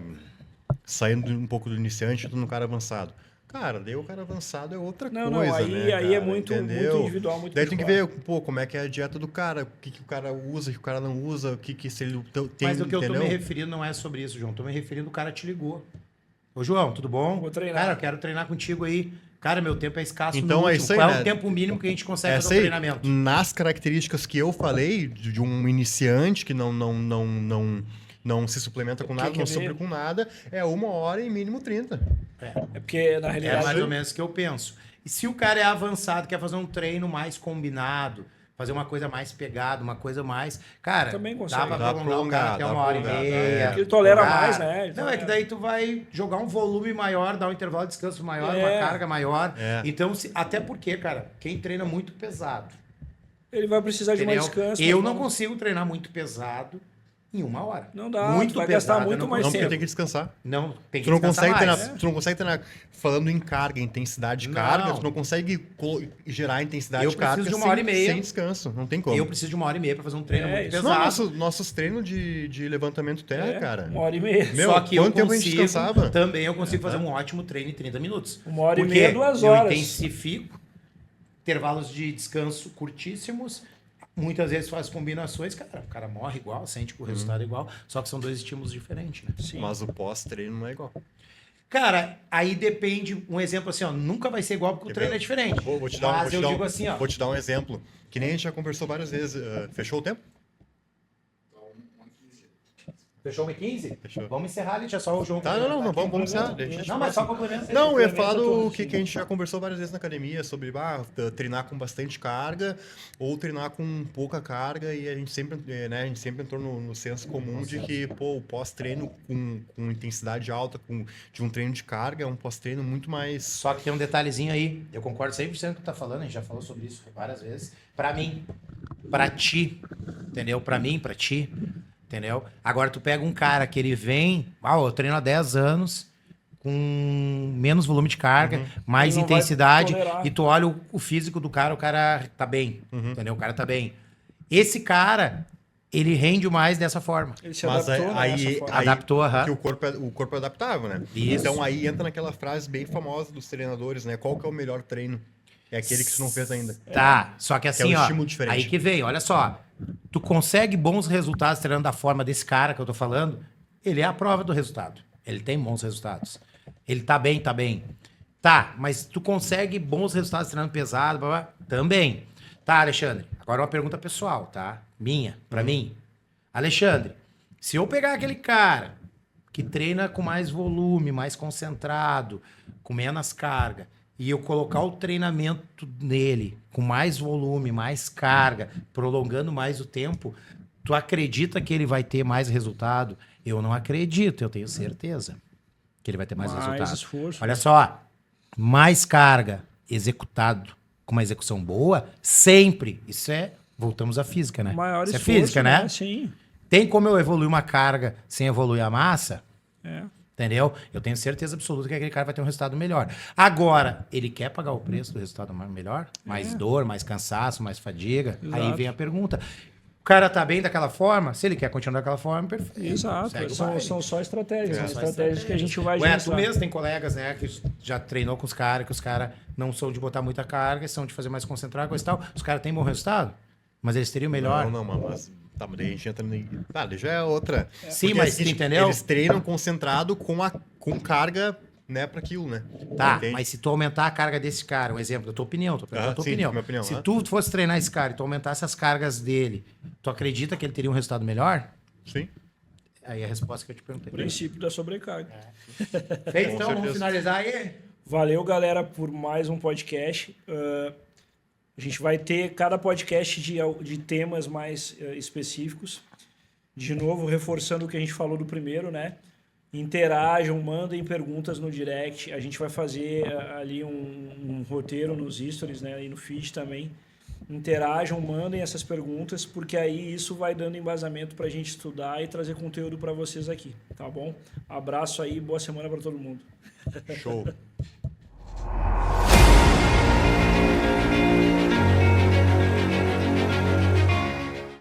saindo um pouco do iniciante, entra num cara avançado. Cara, daí o cara avançado é outra Não, coisa, aí, né, aí é cara? muito Entendeu? individual, muito Daí tem que pessoal. ver, pô, como é que é a dieta do cara, o que, que o cara usa, o que o cara não usa, o que se ele tem, Mas o que eu tô entendeu? me referindo não é sobre isso, João. Tô me referindo, o cara te ligou. Ô, João, tudo bom? Vou treinar. Cara, eu quero treinar contigo aí. Cara, meu tempo é escasso Então no é último. isso aí, Qual é né? o tempo mínimo que a gente consegue Essa fazer um aí, treinamento? nas características que eu falei, de um iniciante que não se suplementa com nada, quer não ver? supre com nada, é 1 hora e mínimo 30. É porque, na É realidade... mais ou menos o que eu penso. E se o cara é avançado, quer fazer um treino mais combinado, fazer uma coisa mais pegada, uma coisa mais... Cara, Também consegue. dá pra Dá pra prolongar o cara até prolongar, 1 dá hora pra e prolongar, meia. Porque ele tolera Cara, mais, né? Não, é que daí tu vai jogar um volume maior, dar um intervalo de descanso maior, É. uma carga maior. É. Então, até porque, cara, quem treina muito pesado... Ele vai precisar de mais Entendeu? descanso. Eu mas não vamos- consigo treinar muito pesado em 1 hora. Não dá, Muito tu vai gastar pesada, muito não mais Não, porque tempo. tem que descansar. Não, tem que Tu não, descansar consegue mais. treinar, tu não consegue treinar falando em carga, intensidade de Não. carga, tu não consegue gerar intensidade Eu de carga preciso de 1h30. sem descanso. Não tem como. Eu preciso de 1h30 pra fazer um treino muito isso. pesado. Não, nossos treinos de levantamento terra, cara. 1h30. Meu, Só que eu quanto tempo a gente consigo, descansava? também eu consigo fazer um ótimo treino em 30 minutos. 1h30, Porque 2 eu horas. intensifico, intervalos de descanso curtíssimos, muitas vezes faz combinações, cara, o cara morre igual, sente que o resultado é igual, só que são 2 estímulos diferentes, né? Sim. Mas o pós-treino não é igual. Cara, aí depende, um exemplo assim, ó, nunca vai ser igual porque o treino é diferente. Vou te dar, Mas vou te eu dar digo um, assim, ó, vou te dar um exemplo. Que nem a gente já conversou várias vezes. Fechou o tempo? fechou 1h15? Fechou. Vamos encerrar, Litia, só o João. Tá, não, vamos encerrar. Deixa eu Não, mas só complementa. Não, eu ia falar Complementa do tudo, que sim. a gente já conversou várias vezes na academia, sobre treinar com bastante carga ou treinar com pouca carga, e a gente sempre entrou no senso comum de que, pô, o pós-treino com intensidade alta, de um treino de carga, é um pós-treino muito mais... Só que tem um detalhezinho aí, eu concordo 100% com o que tu tá falando, a gente já falou sobre isso várias vezes. Pra mim, pra ti, entendeu? Pra mim, pra ti, entendeu? Agora tu pega um cara que ele vem, eu treino há 10 anos, com menos volume de carga, mais Ele não vai intensidade, tolerar. e tu olha o físico do cara, o cara tá bem, entendeu? O cara tá bem. Esse cara, ele rende mais dessa forma. Ele se Mas adaptou, né, dessa forma. Adaptou, aham. Que o corpo é adaptável, né? Isso. Então aí entra naquela frase bem famosa dos treinadores, né? Qual que é o melhor treino? É aquele que tu não fez ainda. Tá, só que é assim, um ó, estímulo diferente. aí que vem, olha só, tu consegue bons resultados treinando da forma desse cara que eu tô falando, ele é a prova do resultado, ele tem bons resultados, ele tá bem, tá, mas tu consegue bons resultados treinando pesado, blá, blá, também, tá, Alexandre, agora uma pergunta pessoal, tá, minha, pra mim, Alexandre, se eu pegar aquele cara que treina com mais volume, mais concentrado, com menos carga, e eu colocar o treinamento nele com mais volume, mais carga, prolongando mais o tempo, tu acredita que ele vai ter mais resultado? Eu não acredito, eu tenho certeza que ele vai ter mais resultado. esforço. Olha só, mais carga executado com uma execução boa, sempre. Isso é, voltamos à física, né? Maior Isso é esforço, física, né? Sim. Tem como eu evoluir uma carga sem evoluir a massa? É. Entendeu? Eu tenho certeza absoluta que aquele cara vai ter um resultado melhor. Agora, ele quer pagar o preço do resultado melhor? Mais dor, mais cansaço, mais fadiga? Aí Exato. vem a pergunta. O cara tá bem daquela forma? Se ele quer continuar daquela forma, perfeito. Exato. Segue o São, baile. são só estratégias, né? Só Estratégias que a gente vai Ué, tu ajustar. mesmo tem colegas, né, que já treinou com os caras, que os caras não são de botar muita carga, são de fazer mais concentrado, coisa e tal. Os caras têm bom resultado, mas eles teriam melhor. Não, mas... Tá, mas daí a gente entra em... Tá, daí já é outra. Sim, Porque mas é o seguinte, tu entendeu? Eles treinam concentrado com carga, né, pra aquilo, né? Tá, Entende? mas se tu aumentar a carga desse cara, um exemplo da tua opinião, tô perguntando a tua sim, opinião. minha opinião, Se né? tu fosse treinar esse cara e tu aumentasse as cargas dele, tu acredita que ele teria um resultado melhor? Sim. Aí a resposta que eu te perguntei. Princípio da sobrecarga. Feito, Com então, vamos certeza. finalizar aí. Valeu, galera, por mais um podcast. A gente vai ter cada podcast de temas mais específicos. De novo, reforçando o que a gente falou do primeiro, né? Interajam, mandem perguntas no direct. A gente vai fazer ali um roteiro nos stories, né? E no feed também. Interajam, mandem essas perguntas, porque aí isso vai dando embasamento para a gente estudar e trazer conteúdo para vocês aqui, tá bom? Abraço aí, boa semana para todo mundo. Show.